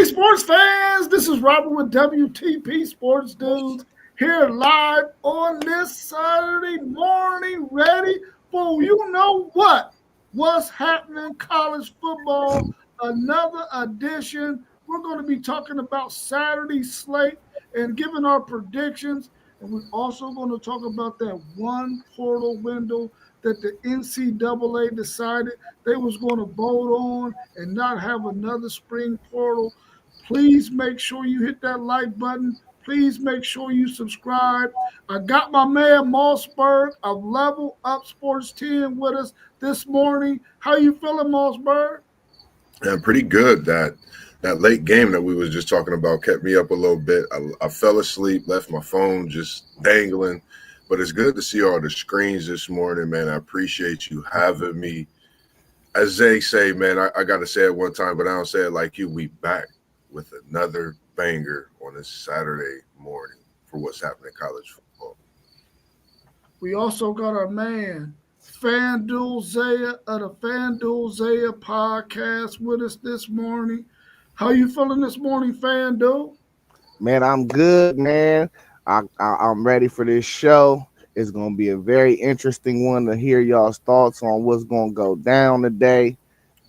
Hey, sports fans, this is Robert with WTP Sports Dudes here live on this Saturday morning, ready for you know what? What's happening college football? Another edition. We're going to be talking about Saturday slate and giving our predictions. And we're also going to talk about that one portal window that the NCAA decided they was going to vote on and not have another spring portal. Please make sure you hit that like button. Please make sure you subscribe. I got my man Mossberg of Level Up Sports 10 with us this morning. How you feeling, Mossberg? And pretty good. That late game that we was just talking about kept me up a little bit. I fell asleep, left my phone just dangling. But it's good to see all the screens this morning, man. I appreciate you having me. As they say, man, I got to say it one time, but I don't say it like you. We back with another banger on this Saturday morning for what's happening in college football. We also got our man, FanDuel Zaya of the FanDuel Zaya podcast with us this morning. How you feeling this morning, FanDuel? Man, I'm good, man. I'm ready for this show. It's gonna be a very interesting one to hear y'all's thoughts on what's gonna go down today.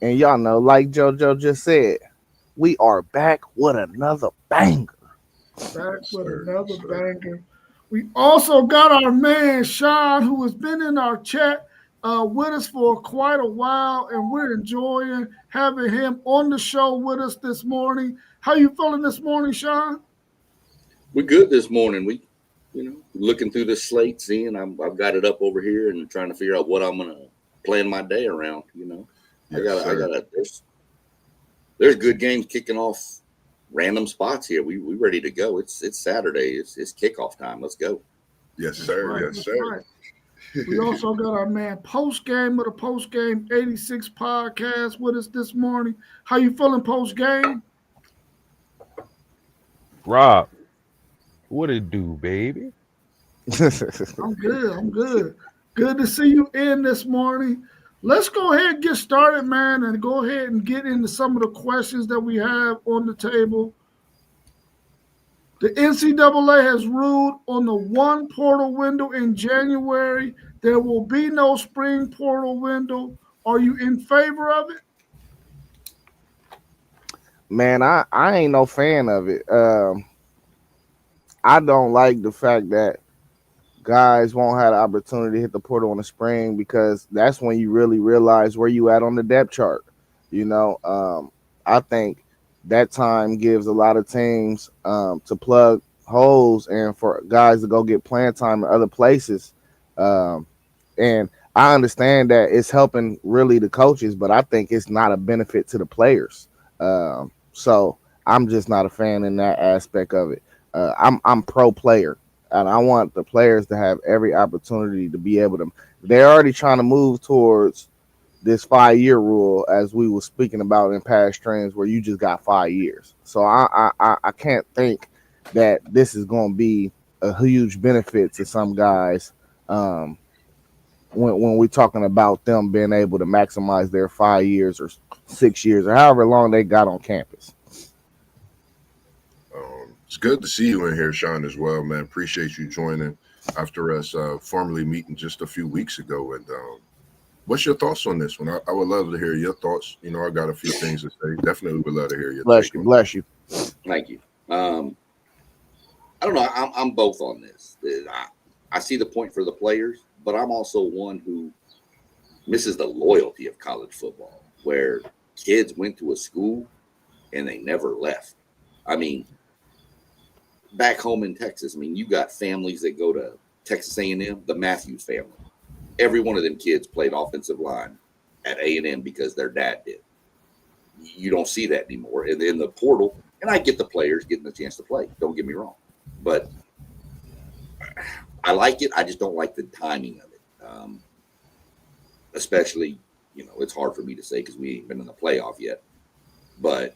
And y'all know, like JoJo just said, we are back with another banger. Back Yes, with sir. another Yes, sir. banger. We also got our man Sean, who has been in our chat with us for quite a while, and we're enjoying having him on the show with us this morning. How you feeling this morning, Sean? We're good this morning. Looking through the slate, seeing I've got it up over here and trying to figure out what I'm gonna plan my day around. I Yes, got I sir. got to there's good games kicking off random spots here. We ready to go. It's Saturday. It's kickoff time. Let's go. Yes, That's sir. right. Yes, That's sir. right. We also got our man Post Game of the Post Game 86 podcast with us this morning. How you feeling post game? Rob, what it do, baby? I'm good. I'm good. Good to see you in this morning. Let's go ahead and get started, man, and go ahead and get into some of the questions that we have on the table. The NCAA has ruled on the one portal window in January. There will be no spring portal window. Are you in favor of it? Man, I ain't no fan of it. I don't like the fact that guys won't have the opportunity to hit the portal in the spring because that's when you really realize where you at on the depth chart. I think that time gives a lot of teams to plug holes and for guys to go get playing time in other places. Um, and I understand that it's helping really the coaches, but I think it's not a benefit to the players. So I'm just not a fan in that aspect of it. I'm pro player, and I want the players to have every opportunity to be able to. They're already trying to move towards this 5 year rule, as we were speaking about in past trends, where you just got 5 years. So I can't think that this is going to be a huge benefit to some guys. When we're talking about them being able to maximize their 5 years or 6 years or however long they got on campus. It's good to see you in here, Sean, as well, man. Appreciate you joining after us formally meeting just a few weeks ago. And what's your thoughts on this one? I would love to hear your thoughts. I got a few things to say. Definitely would love to hear your Bless take you, on bless you. Thank you. I don't know. I'm both on this. I see the point for the players, but I'm also one who misses the loyalty of college football, where kids went to a school and they never left. I mean, back home in Texas, you got families that go to Texas A&M, the Matthews family. Every one of them kids played offensive line at A&M because their dad did. You don't see that anymore. And in the portal, and I get the players getting the chance to play. Don't get me wrong. But I like it. I just don't like the timing of it. Especially, it's hard for me to say because we ain't been in the playoff yet. But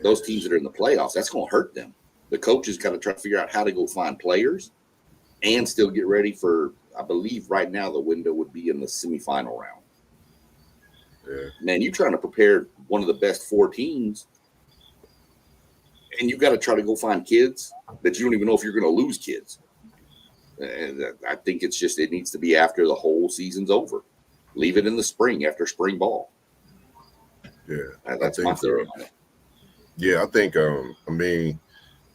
those teams that are in the playoffs, that's going to hurt them. The coaches got to try to figure out how to go find players and still get ready for, I believe right now the window would be in the semifinal round. Yeah. Man, you're trying to prepare one of the best four teams and you got to try to go find kids that you don't even know if you're going to lose kids. And I think it needs to be after the whole season's over. Leave it in the spring after spring ball. Yeah, that's my theory on it. Yeah, I think, I mean,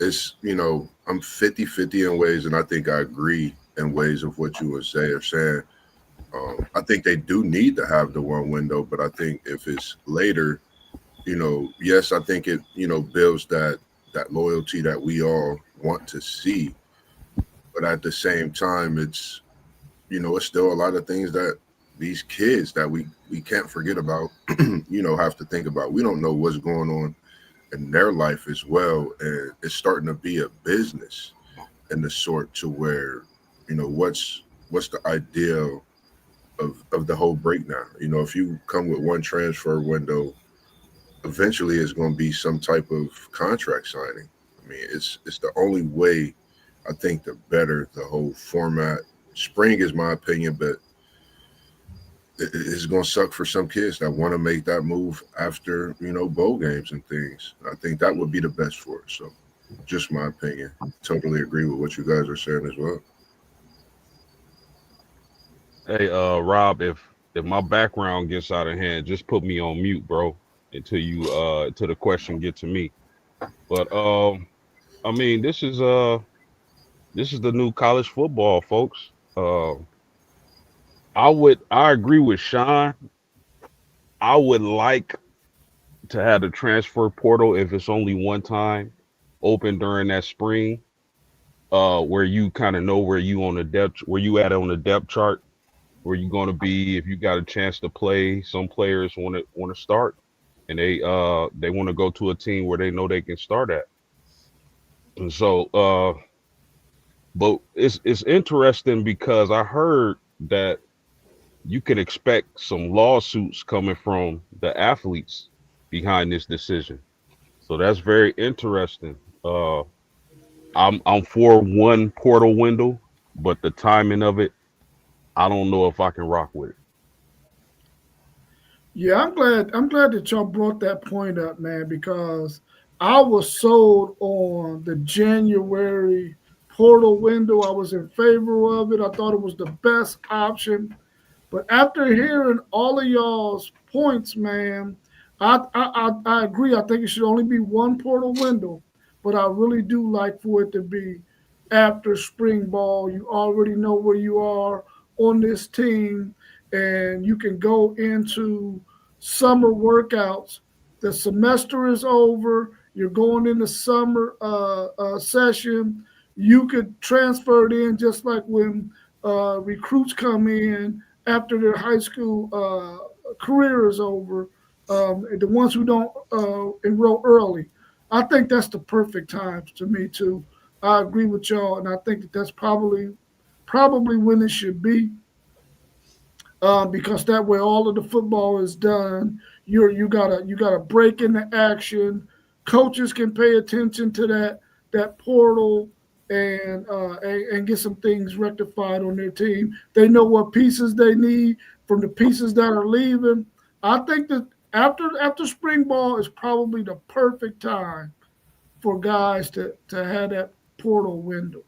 it's, I'm 50-50 in ways, and I think I agree in ways of what you were saying. I think they do need to have the one window, but I think if it's later, yes, I think it, builds that loyalty that we all want to see. But at the same time, it's, it's still a lot of things that these kids that we can't forget about, have to think about. We don't know what's going on in their life as well. And it's starting to be a business in the sort to where, what's the ideal of the whole breakdown? If you come with one transfer window, eventually it's going to be some type of contract signing. I mean, it's the only way, I think, to better the whole format. Spring is my opinion, but it's going to suck for some kids that want to make that move after, bowl games and things. I think that would be the best for it. So just my opinion. Totally agree with what you guys are saying as well. Hey, Rob, if my background gets out of hand, just put me on mute, bro, until the question get to me. But I mean, this is the new college football, folks. I agree with Sean. I would like to have the transfer portal, if it's only one time, open during that spring, where you kind of know where you at on the depth chart, where you're going to be if you got a chance to play. Some players want to start, and they want to go to a team where they know they can start at. And so, but it's interesting because I heard that you can expect some lawsuits coming from the athletes behind this decision. So that's very interesting. I'm for one portal window, but the timing of it, I don't know if I can rock with it. Yeah, I'm glad that y'all brought that point up, man, because I was sold on the January portal window. I was in favor of it. I thought it was the best option. But after hearing all of y'all's points, man, I agree. I think it should only be one portal window, but I really do like for it to be after spring ball. You already know where you are on this team, and you can go into summer workouts. The semester is over. You're going into summer session. You could transfer it in just like when recruits come in after their high school career is over, the ones who don't enroll early. I think that's the perfect time to me too. I agree with y'all, and I think that's probably when it should be, because that way all of the football is done. You got a break in the action. Coaches can pay attention to that portal and get some things rectified on their team. They know what pieces they need from the pieces that are leaving. I think that after spring ball is probably the perfect time for guys to have that portal window.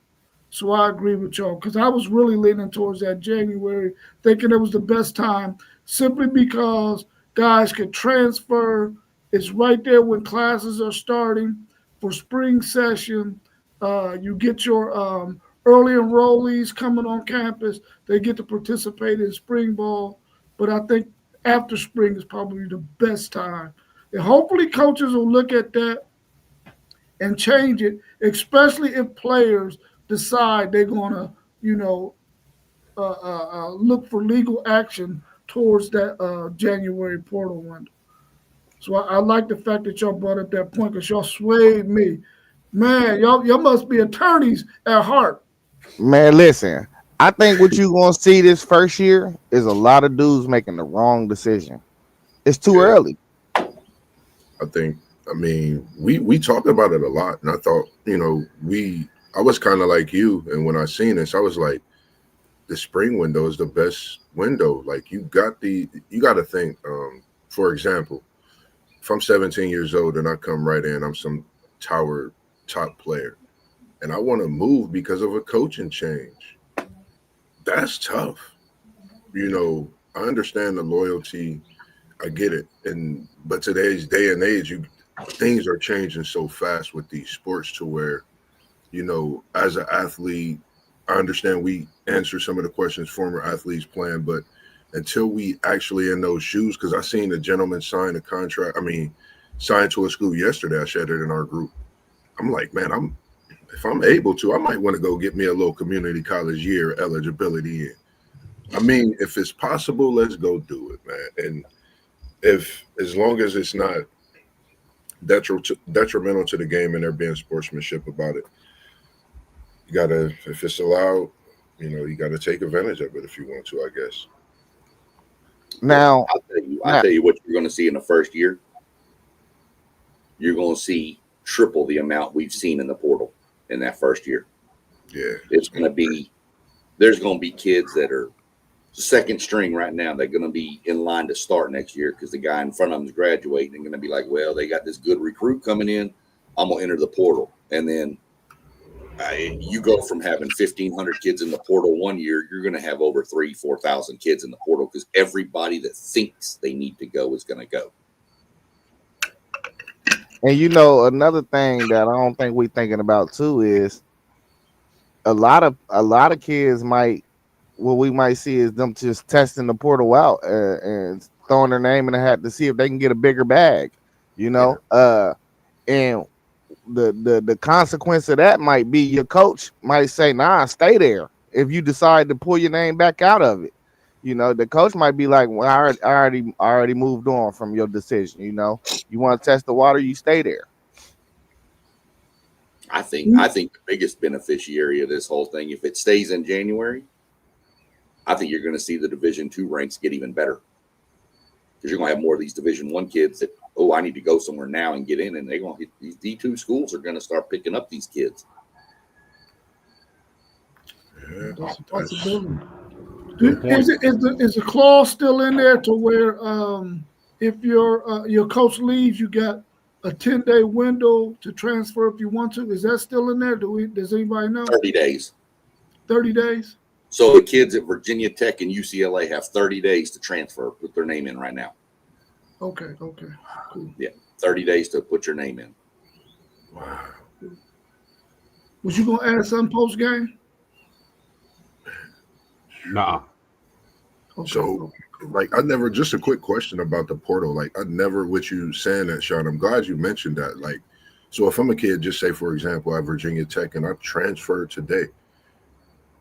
So I agree with y'all because I was really leaning towards that January, thinking it was the best time simply because guys could transfer. It's right there when classes are starting for spring session. You get your early enrollees coming on campus. They get to participate in spring ball. But I think after spring is probably the best time. And hopefully coaches will look at that and change it, especially if players decide they're going to, look for legal action towards that January portal window. So I like the fact that y'all brought up that point because y'all swayed me. Man, y'all must be attorneys at heart. Man, listen, I think what you're gonna see this first year is a lot of dudes making the wrong decision. It's too Yeah. early. I think, I mean, we talked about it a lot, and I thought, I was kind of like you, and when I seen this, I was like, the spring window is the best window. Like you got to think, for example, if I'm 17 years old and I come right in, I'm some tower top player, and I want to move because of a coaching change. That's tough. I understand the loyalty. I get it. But today's day and age, things are changing so fast with these sports to where, as an athlete, I understand we answer some of the questions former athletes playing, but until we actually in those shoes, because I seen a gentleman sign a contract. I mean, signed to a school yesterday. I shared it in our group. I'm like, man, if I'm able to, I might want to go get me a little community college year eligibility in. I mean, if it's possible, let's go do it, man. And as long as it's not detrimental to the game and there being sportsmanship about it, you gotta, if it's allowed, you gotta take advantage of it if you want to, I guess. Now, I'll tell you what you're going to see in the first year. You're going to see triple the amount we've seen in the portal in that first year. Yeah, there's going to be kids that are second string right now. They're going to be in line to start next year because the guy in front of them is graduating. They're going to be like, well, they got this good recruit coming in. I'm going to enter the portal. And then you go from having 1,500 kids in the portal one year, you're going to have over 4,000 kids in the portal because everybody that thinks they need to go is going to go. and another thing that I don't think we're thinking about too is a lot of kids what we might see is them just testing the portal out and throwing their name in the hat to see if they can get a bigger bag, and the consequence of that might be your coach might say, nah, stay there. If you decide to pull your name back out of it, the coach might be like, well, I already moved on from your decision. You want to test the water, you stay there. I think the biggest beneficiary of this whole thing, if it stays in January, I think you're going to see the Division II ranks get even better because you're going to have more of these Division I kids that, I need to go somewhere now and get in, and they're going to these D2 schools are going to start picking up these kids. Yeah, that's a possibility. Is the clause still in there to where if your coach leaves, you got a 10-day window to transfer if you want to? Is that still in there? Does anybody know? 30 days. 30 days? So the kids at Virginia Tech and UCLA have 30 days to transfer, put their name in right now. Okay, cool. Yeah, 30 days to put your name in. Wow. Was you going to add something post-game? Nah. Okay, so, just a quick question about the portal. With you saying that, Sean, I'm glad you mentioned that. So if I'm a kid, just say, for example, at Virginia Tech, and I transferred today,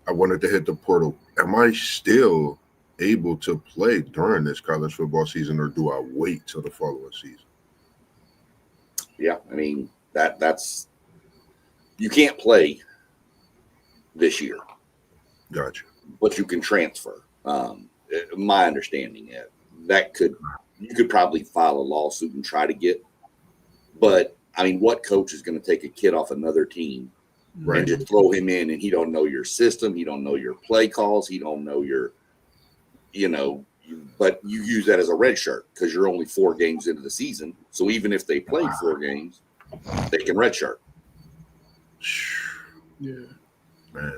I wanted to hit the portal. Am I still able to play during this college football season, or do I wait till the following season? Yeah, I mean, that's you can't play this year. Gotcha. But you can transfer. My understanding you could probably file a lawsuit and try to get. But I mean, what coach is going to take a kid off another team and just throw him in, and he don't know your system, he don't know your play calls, he don't know your, but you use that as a red shirt because you're only 4 games into the season. So even if they play 4 games, they can red shirt. Yeah. Man,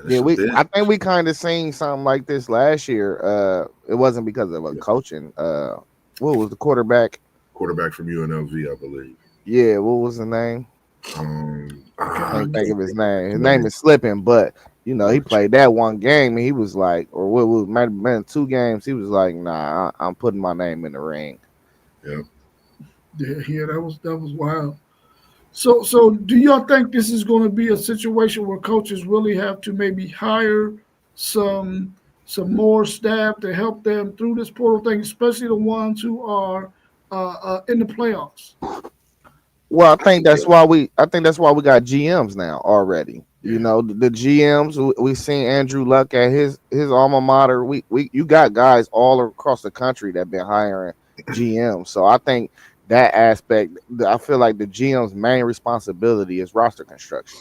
I think we kind of seen something like this last year. It wasn't because of a coaching. What was the quarterback? Quarterback from UNLV, I believe. Yeah, what was the name? I can't think of his name. His name is slipping, but he played that one game and he was like, or what might have been 2 games. He was like, nah, I'm putting my name in the ring. Yeah. Yeah, that was wild. So do y'all think this is going to be a situation where coaches really have to maybe hire some more staff to help them through this portal thing, especially the ones who are in the playoffs? Well, I think that's why we got GMs now already. Yeah. The GMs, we've seen Andrew Luck at his alma mater. You got guys all across the country that been hiring GMs. So I think that aspect, I feel like the GM's main responsibility is roster construction.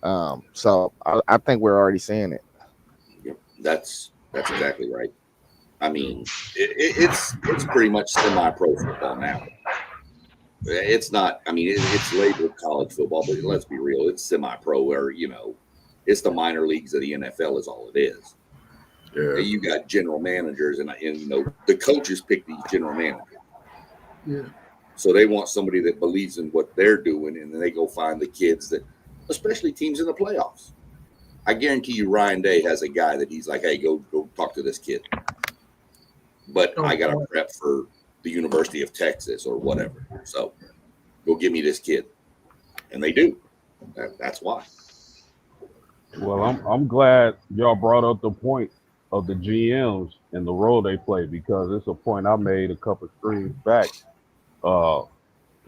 So I think we're already seeing it. Yep, that's exactly right. I mean, it's pretty much semi-pro football now. It's not. I mean, it's labeled college football, but let's be real. It's semi-pro, where it's the minor leagues of the NFL is all it is. Yeah. You got general managers, and the coaches pick these general managers. Yeah. So they want somebody that believes in what they're doing, and then they go find the kids that, especially teams in the playoffs. I guarantee you, Ryan Day has a guy that he's like, "Hey, go talk to this kid." But I got to prep for the University of Texas or whatever. So go give me this kid, and they do. That's why. Well, I'm glad y'all brought up the point of the GMs and the role they play, because it's a point I made a couple of streams back. Uh,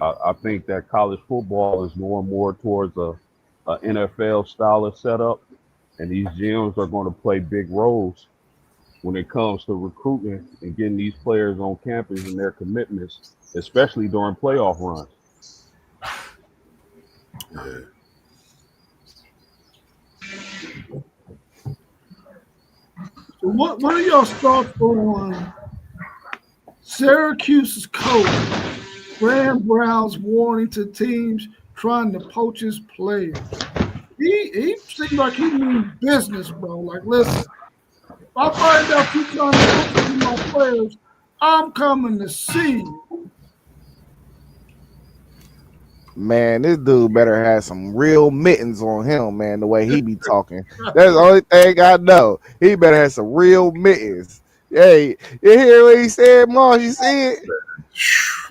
I think that college football is going more towards a NFL style of setup, and these GMs are going to play big roles when it comes to recruiting and getting these players on campus and their commitments, especially during playoff runs. Yeah. So what are y'all's thoughts on Syracuse's coach, Graham Brown's warning to teams trying to poach his players? He seems like he means business, bro. Like, listen, if I find out you trying to poach my players, I'm coming to see you. Man, this dude better have some real mittens on him, man, the way he be talking. That's the only thing I know. He better have some real mittens. Hey, you hear what he said, Moss? You see it?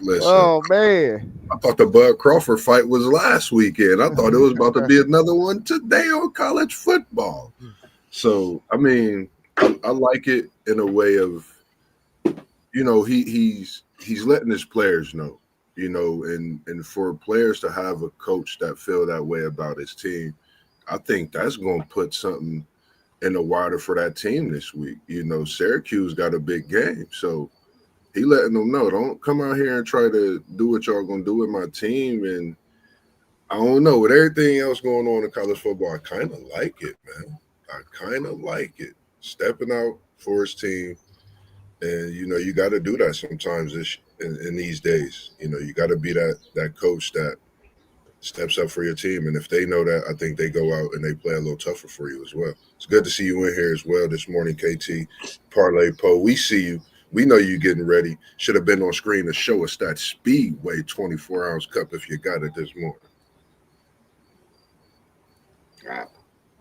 Listen, Oh, man. I thought the Bud Crawford fight was last weekend. I thought it was about to be another one today on college football. So, I mean, I like it in a way of, he's letting his players know. And for players to have a coach that feel that way about his team, I think that's going to put something in the water for that team this week. Syracuse got a big game, so he letting them know, don't come out here and try to do what y'all going to do with my team. And I don't know, with everything else going on in college football, I kind of like it, man. I kind of like it. Stepping out for his team. And, you got to do that sometimes in these days. You got to be that coach that steps up for your team. And if they know that, I think they go out and they play a little tougher for you as well. It's good to see you in here as well this morning, KT. Parlay Poe, we see you. We know you getting ready. Should have been on screen to show us that Speedway 24-ounce cup if you got it this morning.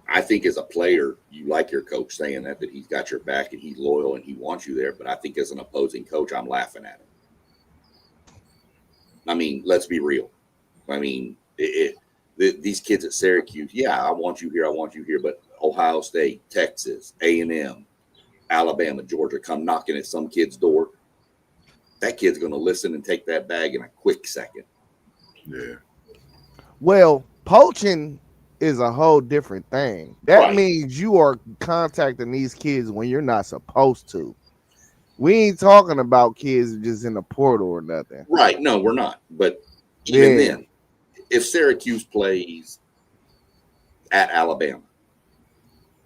I think as a player, you like your coach saying that he's got your back and he's loyal and he wants you there. But I think as an opposing coach, I'm laughing at him. I mean, let's be real. I mean, these kids at Syracuse, yeah, I want you here. But Ohio State, Texas, A&M, Alabama, Georgia come knocking at some kid's door. That kid's going to listen and take that bag in a quick second. Yeah. Well, poaching is a whole different thing. That means you are contacting these kids when you're not supposed to. We ain't talking about kids just in the portal or nothing. Right. No, we're not. But even then, if Syracuse plays at Alabama,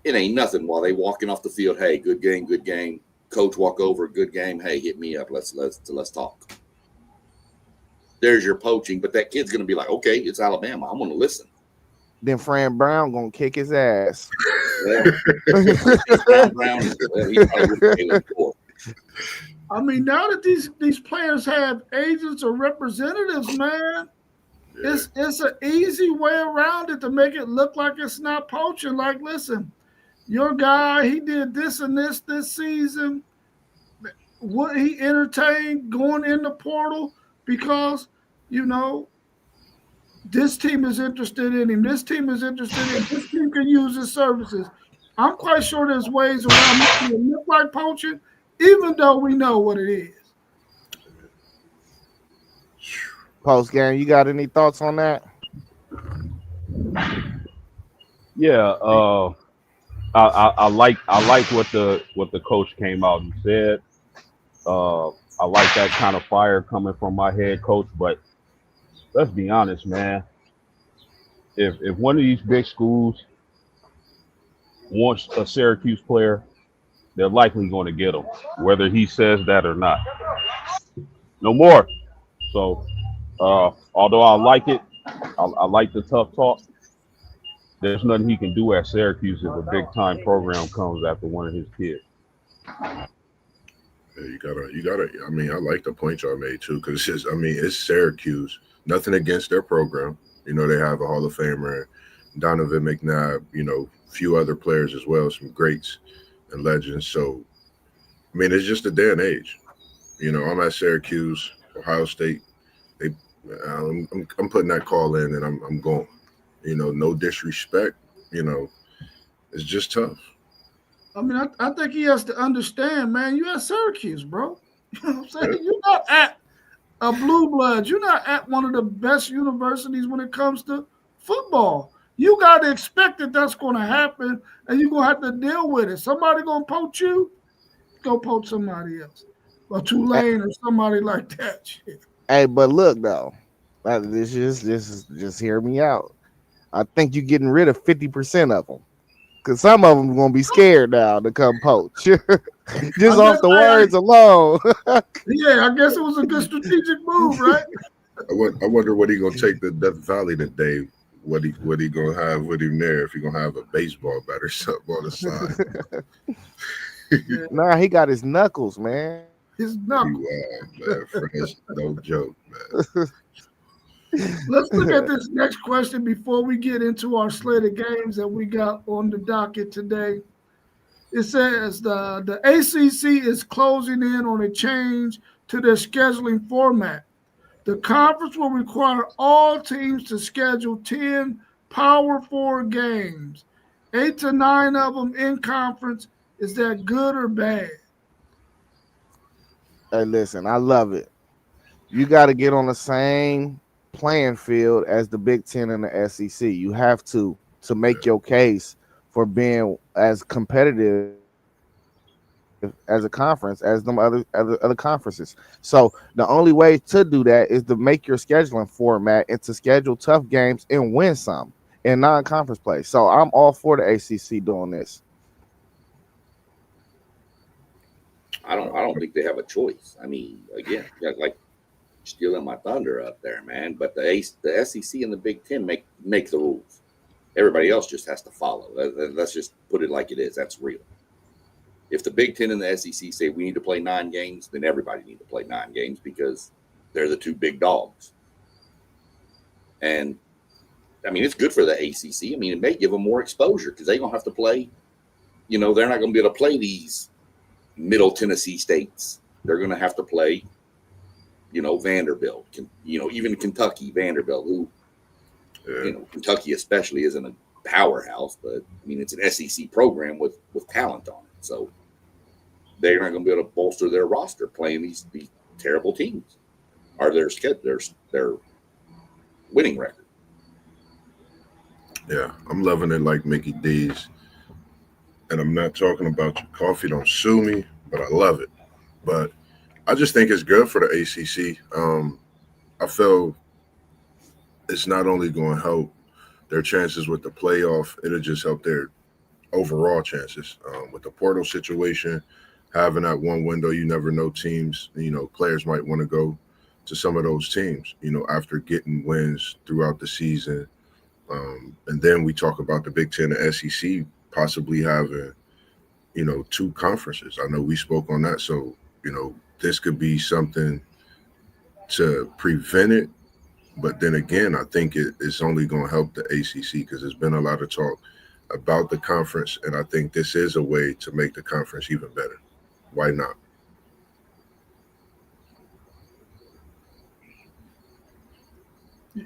it ain't nothing while they walking off the field. Hey, good game, good game. Coach walk over, good game. Hey, hit me up. Let's talk. There's your poaching, but that kid's gonna be like, okay, it's Alabama. I'm gonna listen. Then Fran Brown gonna kick his ass. Well, Brown is, he's probably I mean, now that these players have agents or representatives, man, it's an easy way around it to make it look like it's not poaching. Like, listen, your guy, he did this and this season. Would he entertain going in the portal because, this team is interested in him. This team is interested in him. This team can use his services. I'm quite sure there's ways around making it look like poaching, even though we know what it is. Post game, you got any thoughts on that? Yeah, I like what the coach came out and said. I like that kind of fire coming from my head coach, but let's be honest, man. If one of these big schools wants a Syracuse player, they're likely going to get him, whether he says that or not. No more. So Although I like it, I like the tough talk. There's nothing he can do at Syracuse if a big time program comes after one of his kids. Yeah, you gotta. I mean, I like the point y'all made too, because it's just, I mean, it's Syracuse. Nothing against their program. You know, they have a Hall of Famer, Donovan McNabb. You know, few other players as well, some greats and legends. So, I mean, it's just a day and age. You know, I'm at Syracuse, Ohio State. They, I'm putting that call in, and I'm going. You know, no disrespect. You know, it's just tough. I mean, I think he has to understand, man. You at Syracuse, bro. You know what I'm Yeah, saying? You're not at a blue blood. You're not at one of the best universities when it comes to football. You got to expect that that's going to happen, and you're going to have to deal with it. Somebody going to poach you, go poach somebody else, or Hey, Tulane or somebody like that. Shit. hey, but look though, this is just hear me out. I think you're getting rid of 50% of them because some of them gonna be scared now to come poach, I just guess, off the words alone. yeah, I guess it was a good strategic move, right? I wonder what he gonna take to Death Valley today. What he gonna have with him there? If he gonna have a baseball bat or something on the side? Yeah, Nah, he got his knuckles, man. his He knuckle. wild, man. Fresh, no joke, man. Let's look at this next question before we get into our slate of games that we got on the docket today. It says the ACC is closing in on a change to their scheduling format. The conference will require all teams to schedule 10 Power Four games, 8 to 9 of them in conference. Is that good or bad? Hey, listen, I love it. You got to get on the same playing field as the Big Ten and the SEC. You have to Yeah, make your case for being as competitive as a conference as them other conferences. So the only way to do that is to make your scheduling format and to schedule tough games and win some in non-conference play. So I'm all for the ACC doing this. I don't think they have a choice. I mean, again, like stealing my thunder up there, man. But the SEC and the Big Ten make the rules. Everybody else just has to follow. Let's just put it like it is. That's real. If the Big Ten and the SEC say we need to play 9 games, then everybody needs to play 9 games because they're the two big dogs. And I mean, it's good for the ACC. I mean, it may give them more exposure because they're gonna have to play. You know, they're not gonna be able to play these Middle Tennessee states. They're gonna have to play. You know, Vanderbilt. You know, even Kentucky, Vanderbilt, who yeah, you know, Kentucky especially isn't a powerhouse, but I mean, it's an SEC program with talent on it. So they're not going to be able to bolster their roster playing these terrible teams or their winning record. yeah. I'm loving it like Mickey D's, and I'm not talking about your coffee. Don't sue me, but I love it. But I just think it's good for the ACC. I feel it's not only going to help their chances with the playoff, it'll just help their overall chances with the portal situation. Having that one window, you never know teams. You know, players might want to go to some of those teams. You know, after getting wins throughout the season, and then we talk about the Big Ten and SEC possibly having two conferences. I know we spoke on that, so this could be something to prevent it. But then again, I think it's only going to help the ACC because there's been a lot of talk about the conference, and I think this is a way to make the conference even better. Why not?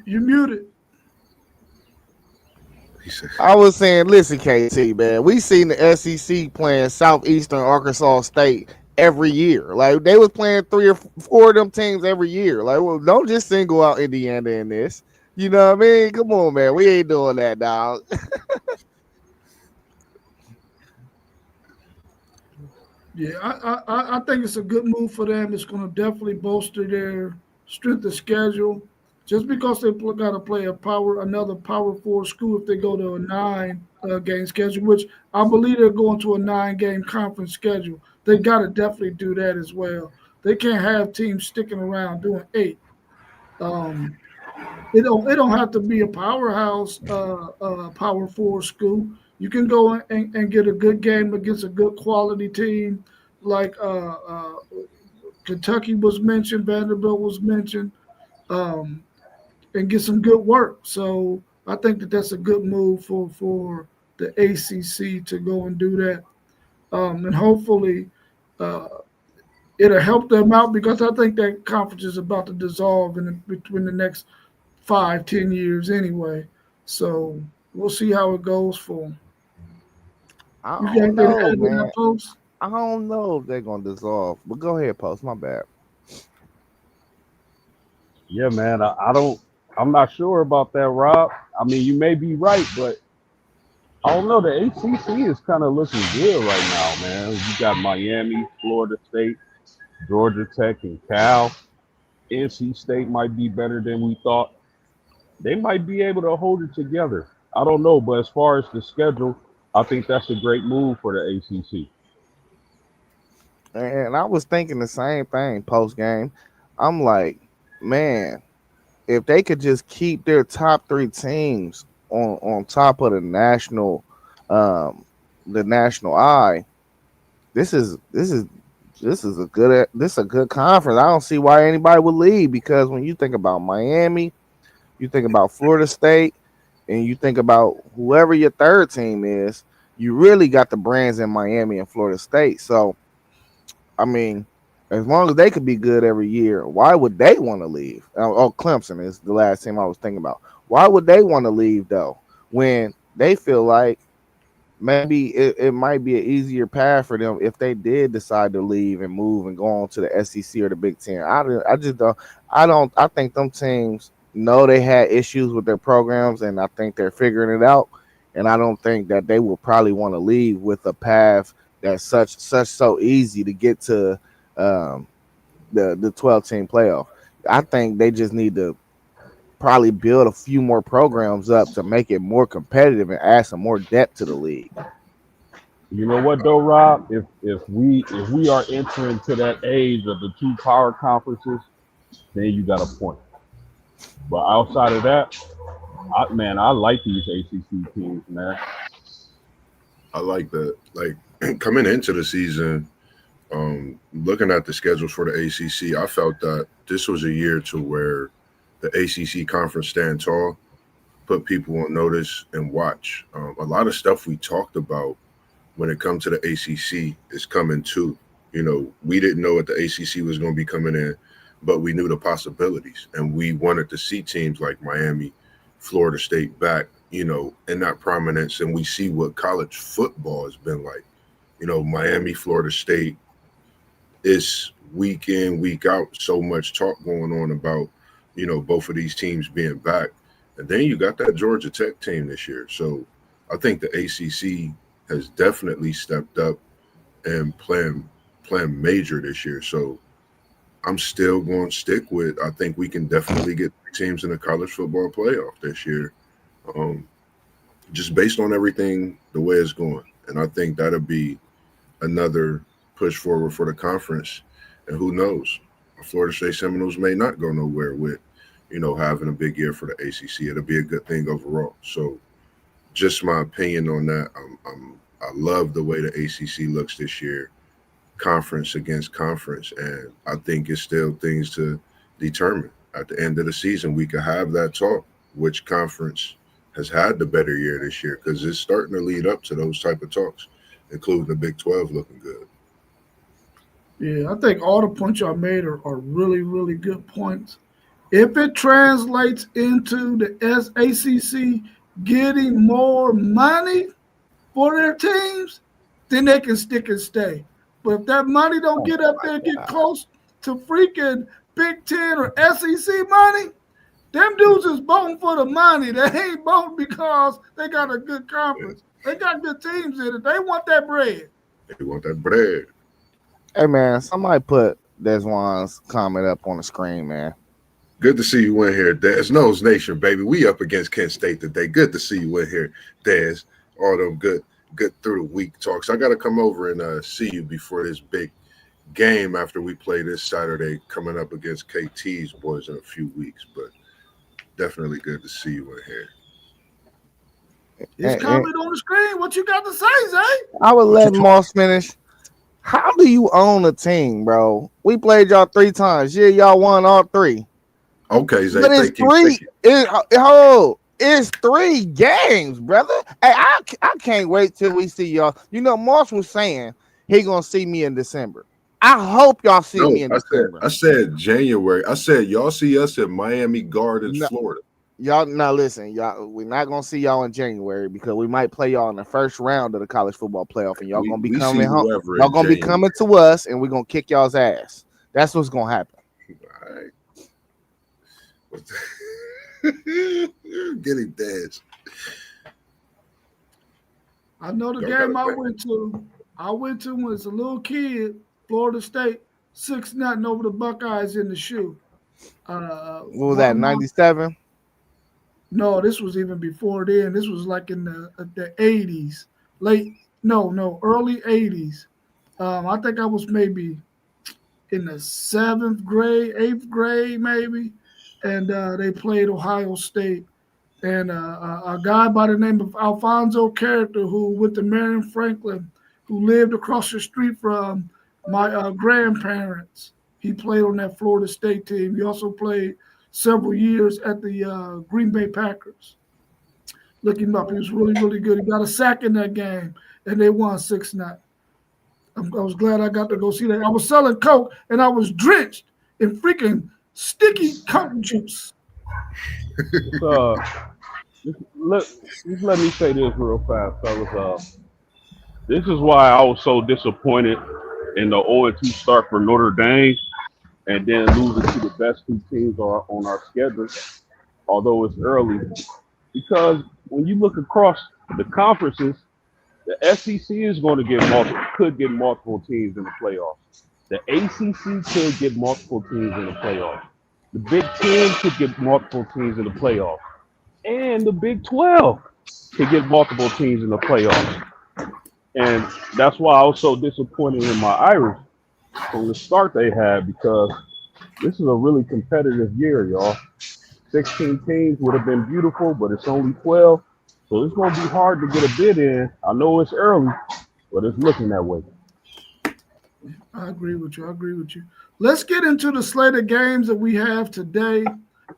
You muted. He said, I was saying, listen, KT, man, we seen the SEC playing Southeastern Arkansas State every year. Like they was playing 3 or 4 of them teams every year. Like, well, don't just single out Indiana in this. You know what I mean? Come on, man. We ain't doing that, dog. Yeah, I think it's a good move for them. It's going to definitely bolster their strength of schedule. Just because they got to play another Power Four school if they go to a 9 game schedule, which I believe they're going to a 9 game conference schedule. They got to definitely do that as well. They can't have teams sticking around doing 8. Um, it don't have to be a powerhouse, power four school. You can go and get a good game against a good quality team like Kentucky was mentioned, Vanderbilt was mentioned, um, and get some good work. So I think that that's a good move for the ACC to go and do that, and hopefully uh, it'll help them out because I think that conference is about to dissolve between the next 5, 10 years anyway. So we'll see how it goes for them. I You got don't anything to know, add to that, man. folks? I don't know if they're gonna dissolve. But go ahead, post. My bad. Yeah, man. I don't. I'm not sure about that, Rob. I mean, you may be right, but I don't know. The ACC is kind of looking good right now, man. You got Miami, Florida State, Georgia Tech, and Cal. NC State might be better than we thought. They might be able to hold it together. I don't know, but as far as the schedule, I think that's a great move for the ACC. And I was thinking the same thing post game. I'm like, man, if they could just keep their top three teams on top of um the national eye, this is this is this is a good conference. I don't see why anybody would leave because when you think about Miami, you think about Florida State, and you think about whoever your third team is, you really got the brands in Miami and Florida State. So I mean, as long as they could be good every year, why would they want to leave? Oh, Clemson is the last team I was thinking about. Why would they want to leave though? When they feel like maybe it might be an easier path for them if they did decide to leave and move and go on to the SEC or the Big Ten. I just don't. I think them teams know they had issues with their programs, and I think they're figuring it out. And I don't think that they will probably want to leave with a path that's such so easy to get to um, the 12 team playoff. I think they just need to probably build a few more programs up to make it more competitive and add some more depth to the league. You know what though, Rob? If we are entering to that age of the two power conferences, then you got a point. But outside of that, I like these ACC teams, man. I like that. Like coming into the season, looking at the schedules for the ACC, I felt that this was a year to where the ACC conference stand tall, put people on notice, and watch. A lot of stuff we talked about when it comes to the ACC is coming too. We didn't know what the ACC was going to be coming in, but we knew the possibilities, and we wanted to see teams like Miami, Florida State back, in that prominence. And we see what college football has been like. Miami, Florida State, it's week in, week out, so much talk going on about, both of these teams being back. And then you got that Georgia Tech team this year. So I think the ACC has definitely stepped up and playing major this year. So I'm still going to stick with, I think we can definitely get teams in the college football playoff this year, um, just based on everything the way it's going. And I think that'll be another push forward for the conference. And who knows? Florida State Seminoles may not go nowhere with, having a big year for the ACC. It'll be a good thing overall. So, just my opinion on that. I love the way the ACC looks this year, conference against conference, and I think it's still things to determine. At the end of the season, we could have that talk. Which conference has had the better year this year? Because it's starting to lead up to those type of talks, including the Big 12 looking good. Yeah, I think all the points y'all made are really, really good points. If it translates into the SACC getting more money for their teams, then they can stick and stay. But if that money don't Oh get up my there, get god. close to freaking Big Ten or SEC money, them dudes is voting for the money. They ain't voting because they got a good Yeah, conference. They got good teams in it. They want that bread. they want that bread. Hey man, somebody put Desjuan's comment up on the screen, man. Good to see you in here, Des. Nose Nation, baby. We up against Kent State today. Good to see you in here, Des. All them good through the week talks. I got to come over and see you before this big game after we play this Saturday, coming up against KT's boys in a few weeks. But definitely good to see you in here. It's comment on the screen. What you got to say, Zay? I would What you let Moss finish. How do you own a team, bro? We played y'all 3 times. Yeah, y'all won all 3. Okay, Zay, But it's thank you. 3. It's 3 games, brother. Hey, I can't wait till we see y'all. You know, Moss was saying he gonna see me in December. I hope y'all see No, me in December. I said January. I said y'all see us in Miami Gardens, No, Florida. y'all now listen, y'all. We're not gonna see y'all in January because we might play y'all in the first round of the college football playoff, and y'all gonna be We see coming home. whoever Y'all in gonna be January. coming to us, and we're gonna kick y'all's ass. That's what's gonna happen. All right. Getting dads. I know the Y'all game got I it, went to. I went to when as a little kid, Florida State 6-0 over the Buckeyes in the shoe. What was that? 97. No, this was even before then. This was like in the 80s, early 80s. I think I was maybe in the 7th grade, 8th grade, maybe, and they played Ohio State. And a guy by the name of Alfonso Character, who went to Marion Franklin, who lived across the street from my grandparents. He played on that Florida State team. He also played several years at the Green Bay Packers. Look him up. He was really, really good. He got a sack in that game, and they won 6-0. I was glad I got to go see that. I was selling Coke, and I was drenched in freaking sticky Coke juice. Uh, just let me say this real fast, fellas. This is why I was so disappointed in the 0-2 start for Notre Dame, and then losing to the best 2 teams on our schedule, although it's early. Because when you look across the conferences, the SEC is going to could get multiple teams in the playoffs. The ACC could get multiple teams in the playoffs. The Big Ten could get multiple teams in the playoffs, and the Big 12 could get multiple teams in the playoffs. And that's why I was so disappointed in my Irish from the start they had, because this is a really competitive year, y'all. 16 teams would have been beautiful, but it's only 12. So it's going to be hard to get a bid in. I know it's early, but it's looking that way. I agree with you. I agree with you. Let's get into the slate of games that we have today.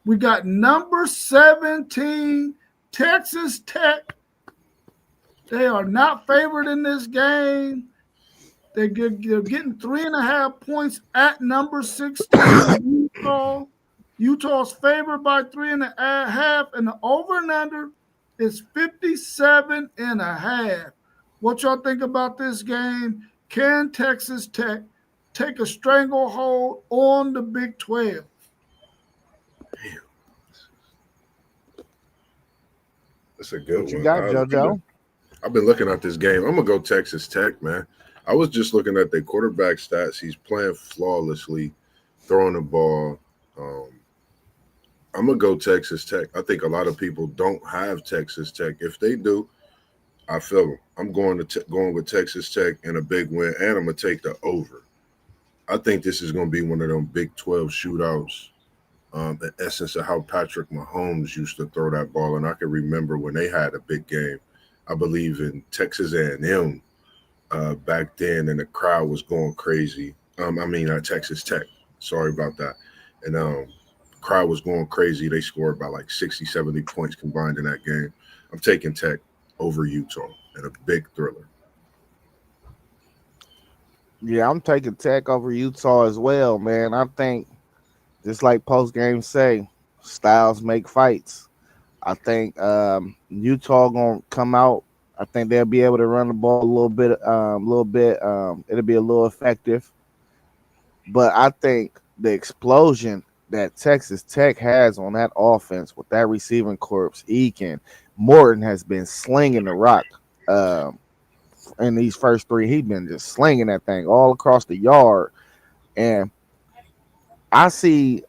We got number 17, Texas Tech. They are not favored in this game. They're getting 3.5 points at number 16, Utah. Utah's favored by 3.5, and the over and under is 57.5. What y'all think about this game? Can Texas Tech take a stranglehold on the Big 12? That's a good What you one. got, JoJo? I've been looking at this game. I'm gonna go Texas Tech, man. I was just looking at their quarterback stats. He's playing flawlessly, throwing the ball. I'm gonna go Texas Tech. I think a lot of people don't have Texas Tech. If they do, I feel them. I'm going with Texas Tech in a big win, and I'm gonna take the over. I think this is gonna be one of them Big 12 shootouts. The essence of how Patrick Mahomes used to throw that ball, and I can remember when they had a big game. I believe in Texas A&M back then, and the crowd was going crazy. Texas Tech. Sorry about that. And crowd was going crazy. They scored by like 60, 70 points combined in that game. I'm taking Tech over Utah in a big thriller. Yeah, I'm taking Tech over Utah as well, man. I think just like post game say, styles make fights. I think Utah gonna come out. I think they'll be able to run the ball a little bit. It'll be a little effective. But I think the explosion that Texas Tech has on that offense with that receiving corps, Eakin, Morton has been slinging the rock in these first 3. He's been just slinging that thing all across the yard. And I see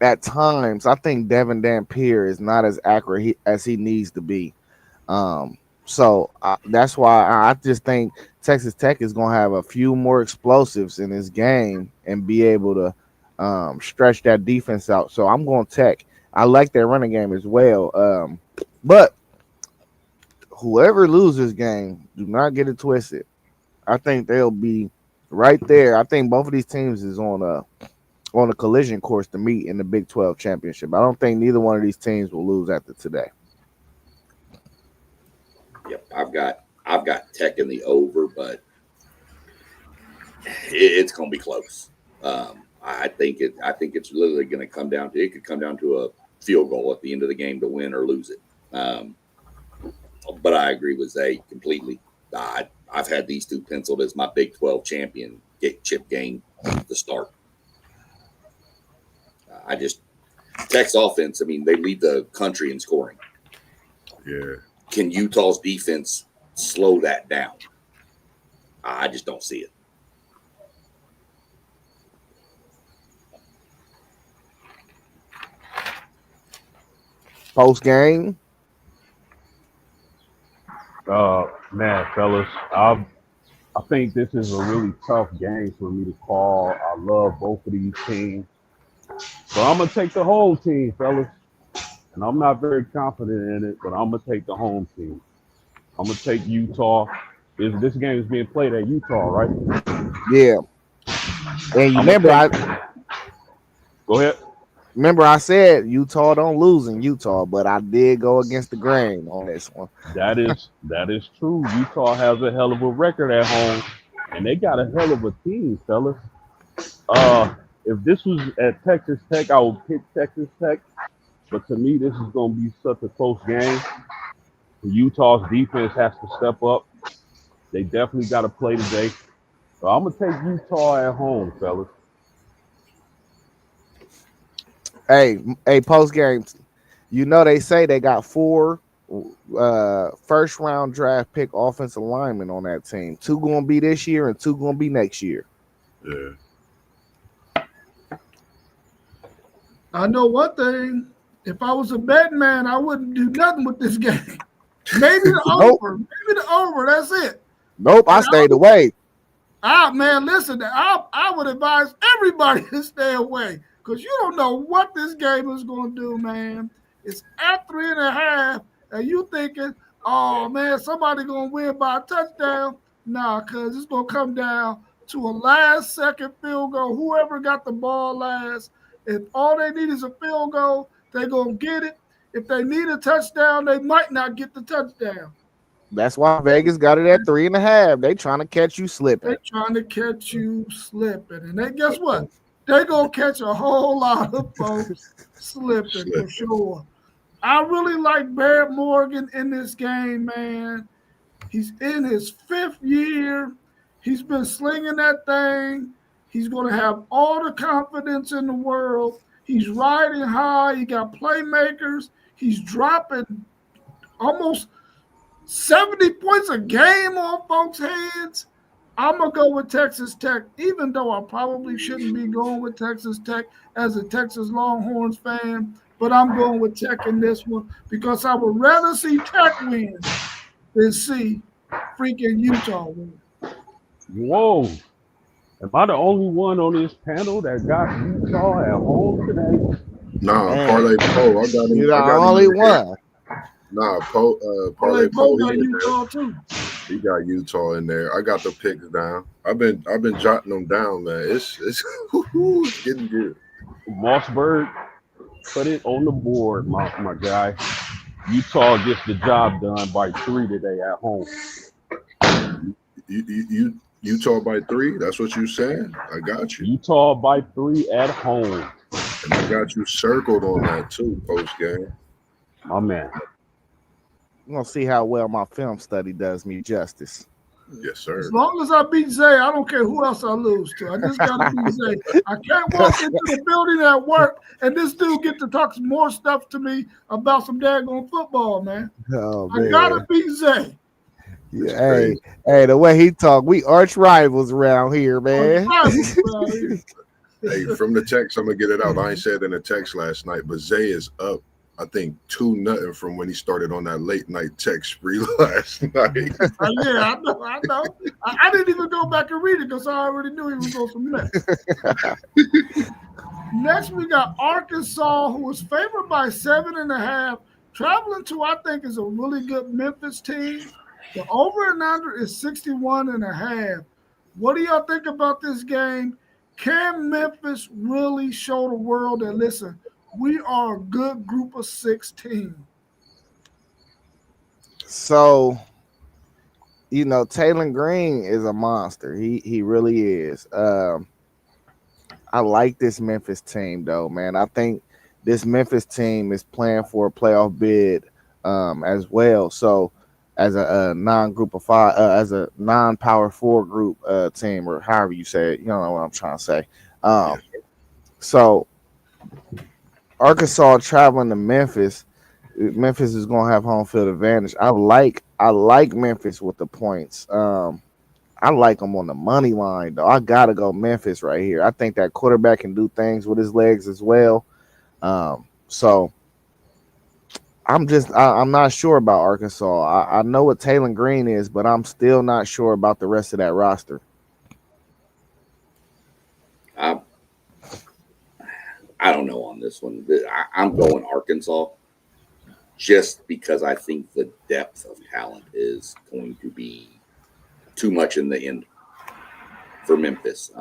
at times, I think Devin Dampier is not as accurate as he needs to be. So that's why I just think Texas Tech is going to have a few more explosives in this game and be able to stretch that defense out. So I'm going Tech. I like their running game as well. But whoever loses game, do not get it twisted. I think they'll be right there. I think both of these teams is on a collision course to meet in the Big 12 championship. I don't think neither one of these teams will lose after today. Yep, I've got Tech in the over, but it's going to be close. I think it's literally going to come down to, it could come down to a field goal at the end of the game to win or lose it. But I agree with Zay completely. I've had these two penciled as my Big 12 champion chip game to start. Tech's offense, I mean, they lead the country in scoring. Yeah. Can Utah's defense slow that down? I just don't see it. Post game. Man, fellas, I think this is a really tough game for me to call. I love both of these teams. So I'm going to take the home team, fellas. And I'm not very confident in it, but I'm going to take the home team. I'm going to take Utah. This game is being played at Utah, right? Yeah. And you remember, Go ahead. Remember I said Utah don't lose in Utah, but I did go against the grain on this one. That is true. Utah has a hell of a record at home, and they got a hell of a team, fellas. If this was at Texas Tech, I would pick Texas Tech. But to me, this is going to be such a close game. Utah's defense has to step up. They definitely got to play today. So I'm going to take Utah at home, fellas. Hey, post game. You know they say they got 4 first round draft pick offensive linemen on that team. 2 going to be this year and 2 going to be next year. Yeah. I know one thing. If I was a betting man, I wouldn't do nothing with this game. Maybe the Nope. over. Maybe the over. That's it. Nope, I stayed away. Man, listen, I would advise everybody to stay away because you don't know what this game is going to do, man. It's at 3.5, and you thinking, oh, man, somebody going to win by a touchdown. Nah, because it's going to come down to a last-second field goal. Whoever got the ball last, if all they need is a field goal, they're going to get it. If they need a touchdown, they might not get the touchdown. That's why Vegas got it at 3.5. They trying to catch you slipping. They're trying to catch you slipping. And then guess what? They're going to catch a whole lot of folks slipping for sure. I really like Barrett Morgan in this game, man. He's in his 5th year. He's been slinging that thing. He's going to have all the confidence in the world. He's riding high. He got playmakers. He's dropping almost 70 points a game on folks' heads. I'm going to go with Texas Tech, even though I probably shouldn't be going with Texas Tech as a Texas Longhorns fan. But I'm going with Tech in this one because I would rather see Tech win than see freaking Utah win. Whoa. Am I the only one on this panel that got Utah at home today? Nah, Man. Parlay Poe. I got him. You're I the got only him. one. Nah, Parlay Poe Poe. got Utah too. He got Utah in there. I got the picks down. I've been jotting them down, man. It's getting good. Mossberg, put it on the board, my guy. Utah gets the job done by 3 today at home. You Utah by 3? That's what you saying? I got you. Utah by 3 at home. And I got you circled on that too, post game. My man. We're going to see how well my film study does me justice. Yes, sir. As long as I beat Zay, I don't care who else I lose to. I just got to beat Zay. I can't walk into the building at work and this dude get to talk some more stuff to me about some daggone football, man. Oh, I man. got to beat Zay. Yeah, hey, the way he talk, we arch rivals around here, man. Hey, from the text, I'm gonna get it out. I ain't said in the text last night, but Zay is up I think 2-0 from when he started on that late night text spree last night. Yeah, I know. I didn't even go back and read it because I already knew he was on some mess. Next, we got Arkansas, who was favored by 7.5, traveling to, I think, is a really good Memphis team. The over and under is 61.5. What do y'all think about this game? Can Memphis really show the world that, listen, we are a good group of 16? So, Taylor Green is a monster. He really is. I like this Memphis team though, man. I think this Memphis team is playing for a playoff bid as well. So as a non-group of five, as a non-power four group team, or however you say it, you know what I'm trying to say. Um, so Arkansas traveling to Memphis. Memphis is going to have home field advantage. I like Memphis with the points. I like them on the money line though. I gotta go Memphis right here. I think that quarterback can do things with his legs as well. So I'm not sure about Arkansas. I know what Taylor Green is, but I'm still not sure about the rest of that roster. I, I don't know on this one. I'm going Arkansas just because I think the depth of talent is going to be too much in the end for Memphis.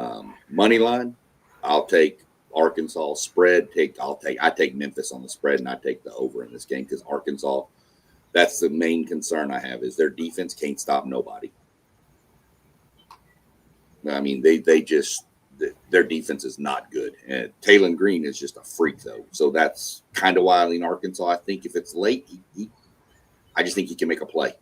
Money line, I'll take Arkansas. Spread, I take Memphis on the spread, and I take the over in this game because Arkansas. That's the main concern I have is their defense can't stop nobody. I mean, they just their defense is not good. And Taylor Green is just a freak though, so that's kind of why I lean Arkansas. I think if it's late, I just think he can make a play.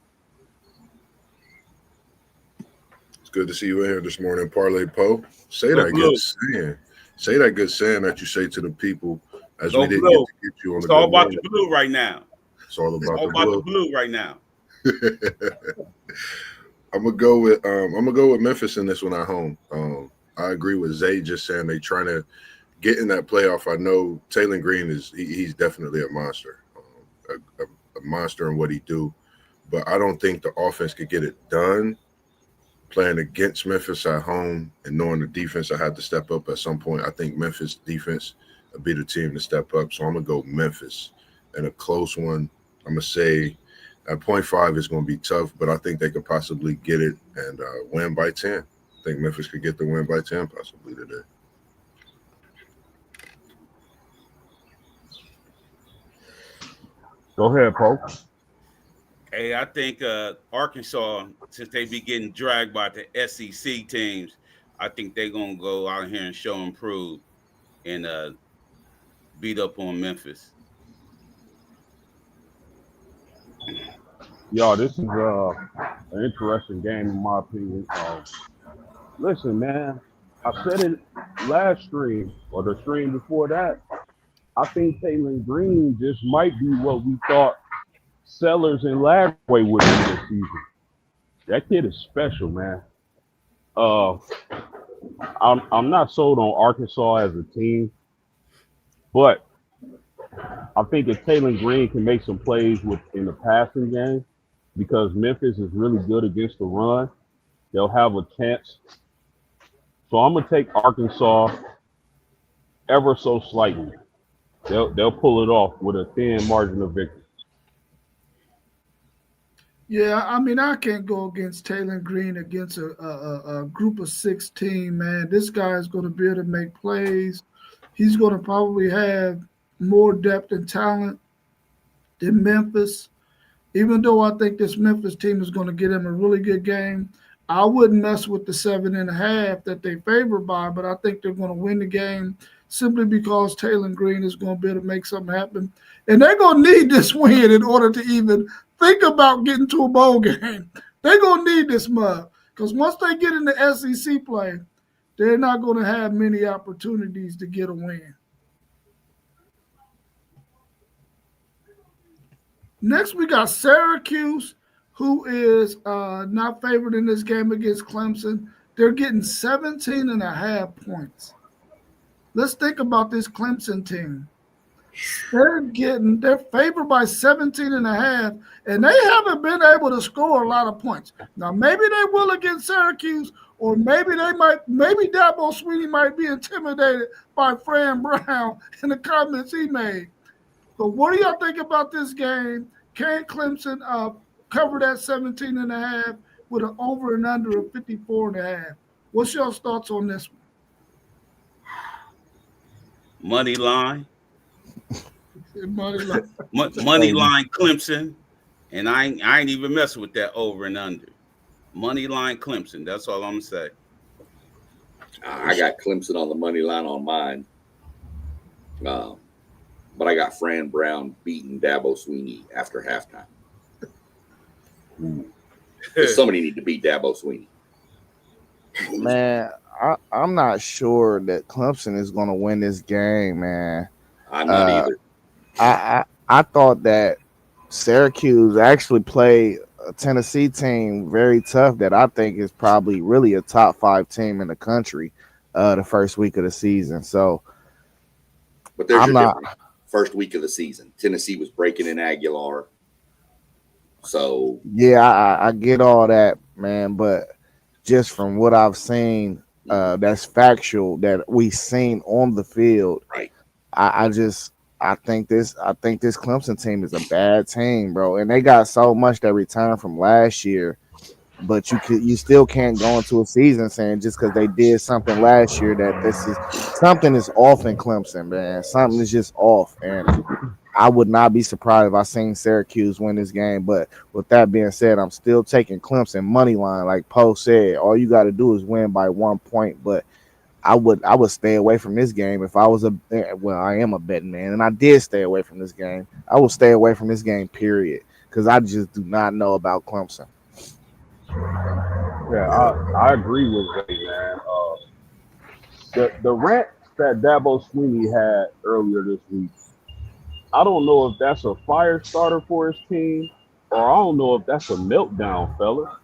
It's good to see you in here this morning, Parlay Poe. Say Go that blue. good saying. Say that good saying that you say to the people as Go we didn't blue. get to get you on It's the all good about morning. the blue right now. It's all It's about all the about blue. the blue right now. I'm gonna go with Memphis in this one at home. I agree with Zay just saying they trying to get in that playoff. I know Taylor Green he's definitely a monster, a monster in what he do, but I don't think the offense could get it done playing against Memphis at home and knowing the defense I had to step up at some point. I think Memphis defense will be the team to step up, so I'm gonna go Memphis in a close one. I'm gonna say at 0.5 is going to be tough, but I think they could possibly get it and win by 10. I think Memphis could get the win by 10 possibly today. Go ahead, Pope. Hey, I think Arkansas, since they be getting dragged by the SEC teams, I think they're gonna go out here and show and prove and beat up on Memphis. Y'all, this is an interesting game in my opinion. Listen, man, I said it last stream or the stream before that. I think Taylor Green just might be what we thought Sellers and Lagway would be this season. That kid is special, man. Uh, I'm not sold on Arkansas as a team, but I think if Taylor Green can make some plays in the passing game, because Memphis is really good against the run, they'll have a chance. So I'm gonna take Arkansas ever so slightly. They'll pull it off with a thin margin of victory. Yeah, I mean, I can't go against Taylor Green against a group of 16, man. This guy is going to be able to make plays. He's going to probably have more depth and talent than Memphis. Even though I think this Memphis team is going to get him a really good game, I wouldn't mess with the 7.5 that they favored by, but I think they're going to win the game simply because Taylor Green is going to be able to make something happen. And they're going to need this win in order to even think about getting to a bowl game. They're going to need this mug because once they get into SEC play, they're not going to have many opportunities to get a win. Next, we got Syracuse, who is not favored in this game against Clemson. They're getting 17.5 points. Let's think about this Clemson team. They're favored by 17 and a half, and they haven't been able to score a lot of points. Now maybe they will against Syracuse, or maybe Dabo Sweeney might be intimidated by Fran Brown and the comments he made. But what do y'all think about this game? Can Clemson cover that 17 and a half with an over and under of 54 and a half? What's your thoughts on this one? Money line. Money line. Money line Clemson. And I ain't even messing with that over and under. Money line Clemson. That's all I'm going to say. I got Clemson on the money line on mine. But I got Fran Brown beating Dabo Sweeney after halftime. Somebody need to beat Dabo Sweeney. Man, I'm not sure that Clemson is going to win this game, man. I'm not either. I thought that Syracuse actually played a Tennessee team very tough that I think is probably really a top 5 team in the country the first week of the season. So, but there's your difference. First week of the season, Tennessee was breaking in Aguilar. So yeah, I get all that, man, but just from what I've seen, that's factual that we've seen on the field. Right. I think this Clemson team is a bad team, bro, and they got so much that returned from last year. But you still can't go into a season saying just because they did something last year that something is off in Clemson, man. Something is just off, and I would not be surprised if I seen Syracuse win this game. But with that being said, I'm still taking Clemson money line, like Poe said. All you got to do is win by 1 point. But I would stay away from this game if I was I am a betting man, and I did stay away from this game. I will stay away from this game, period, because I just do not know about Clemson. Yeah, I agree with Zay, man. The rant that Dabo Sweeney had earlier this week, I don't know if that's a fire starter for his team, or I don't know if that's a meltdown, fella.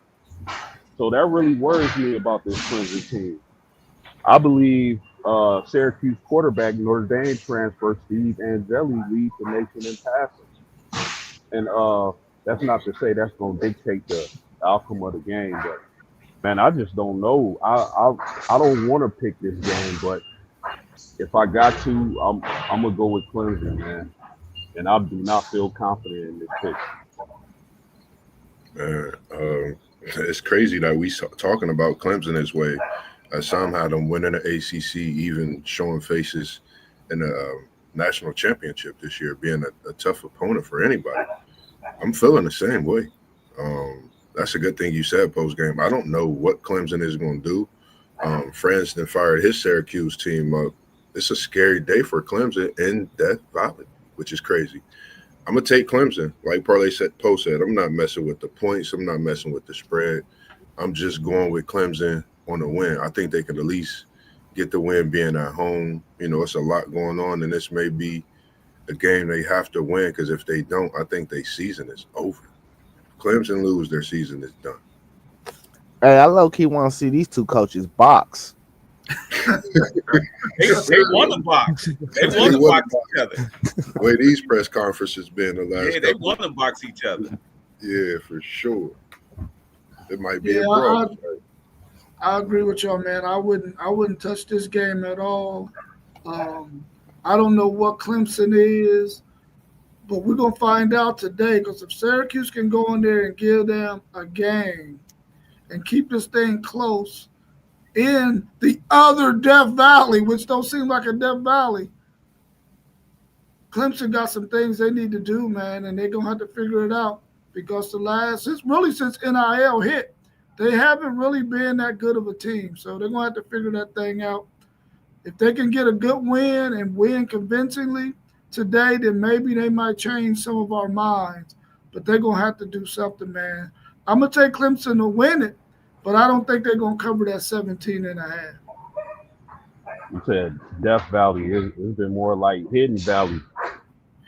So that really worries me about this Clemson team. I believe Syracuse quarterback Notre Dame transfer Steve Angeli leads the nation in passing. And that's not to say that's going to dictate the outcome of the game, but man, I just don't know. I don't want to pick this game, but if I got to, I'm gonna go with Clemson, man. And I do not feel confident in this pick. It's crazy that we talking about Clemson this way. Somehow them winning the ACC, even showing faces in the national championship this year, being a tough opponent for anybody. I'm feeling the same way. That's a good thing you said post game. I don't know what Clemson is going to do. Francis fired his Syracuse team up. It's a scary day for Clemson in Death Valley, which is crazy. I'm going to take Clemson. Like Poe said, I'm not messing with the points. I'm not messing with the spread. I'm just going with Clemson on the win. I think they could at least get the win being at home. You know, it's a lot going on, and this may be a game they have to win because if they don't, I think their season is over. Clemson lose, their season is done. Hey, I low-key want to see these two coaches box. they won the box. They won the box each other. The way these press conferences been the last they won the box each other. Yeah, for sure. It might be a brawl. I agree with y'all, man. I wouldn't touch this game at all. I don't know what Clemson is, but we're gonna find out today because if Syracuse can go in there and give them a game and keep this thing close in the other Death Valley, which don't seem like a Death Valley, Clemson got some things they need to do, man, and they're gonna have to figure it out because since NIL hit, they haven't really been that good of a team. So they're gonna have to figure that thing out. If they can get a good win and win convincingly today, then maybe they might change some of our minds. But they're going to have to do something, man. I'm going to take Clemson to win it, but I don't think they're going to cover that 17 and a half. You said Death Valley. It's been more like Hidden Valley.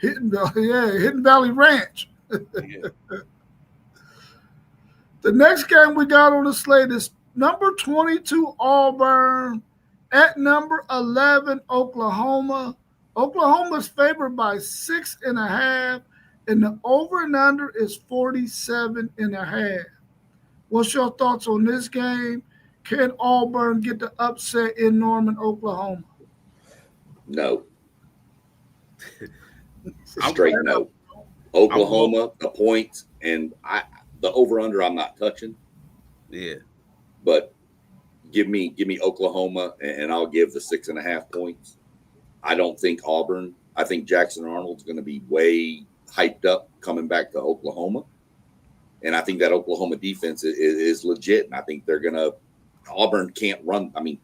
Hidden Valley Ranch. The next game we got on the slate is number 22 Auburn at number 11 Oklahoma. Oklahoma's favored by 6.5, and the over and under is 47.5. What's your thoughts on this game? Can Auburn get the upset in Norman, Oklahoma? No, I'm straight no. I'm going. Oklahoma, the points, and the over under I'm not touching, Yeah, but give me Oklahoma, and I'll give the 6.5 points. I don't think Auburn. I think Jackson Arnold's going to be way hyped up coming back to Oklahoma, and I think that Oklahoma defense is legit. And I think they're going to. Auburn can't run. I mean,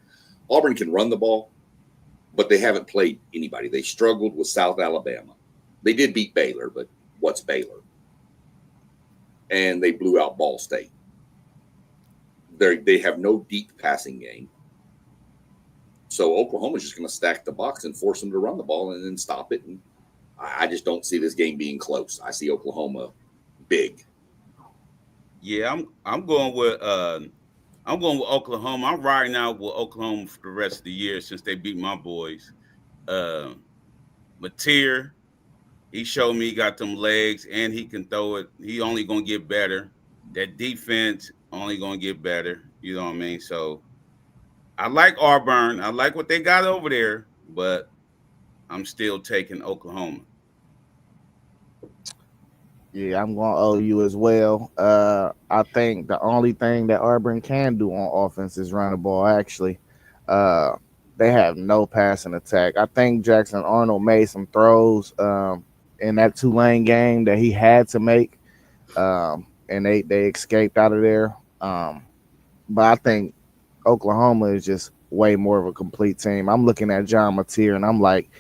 Auburn can run the ball, but they haven't played anybody. They struggled with South Alabama. They did beat Baylor, but what's Baylor? And they blew out Ball State. They have no deep passing game. So Oklahoma's just going to stack the box and force them to run the ball and then stop it. And I just don't see this game being close. I see Oklahoma big. yeah. I'm going with Oklahoma. I'm riding out with Oklahoma for the rest of the year since they beat my boys. Uh, Mateer, he showed me he got them legs and he can throw it. He only gonna get better. That defense only gonna get better. You know what I mean? So I like Auburn. I like what they got over there, but I'm still taking Oklahoma. Yeah, I'm going to OU as well. I think the only thing that Auburn can do on offense is run the ball. Actually, uh, they have no passing attack. I think Jackson Arnold made some throws in that Tulane game that he had to make, and they escaped out of there. But I think Oklahoma is just way more of a complete team. I'm looking at John Mateer and I'm like,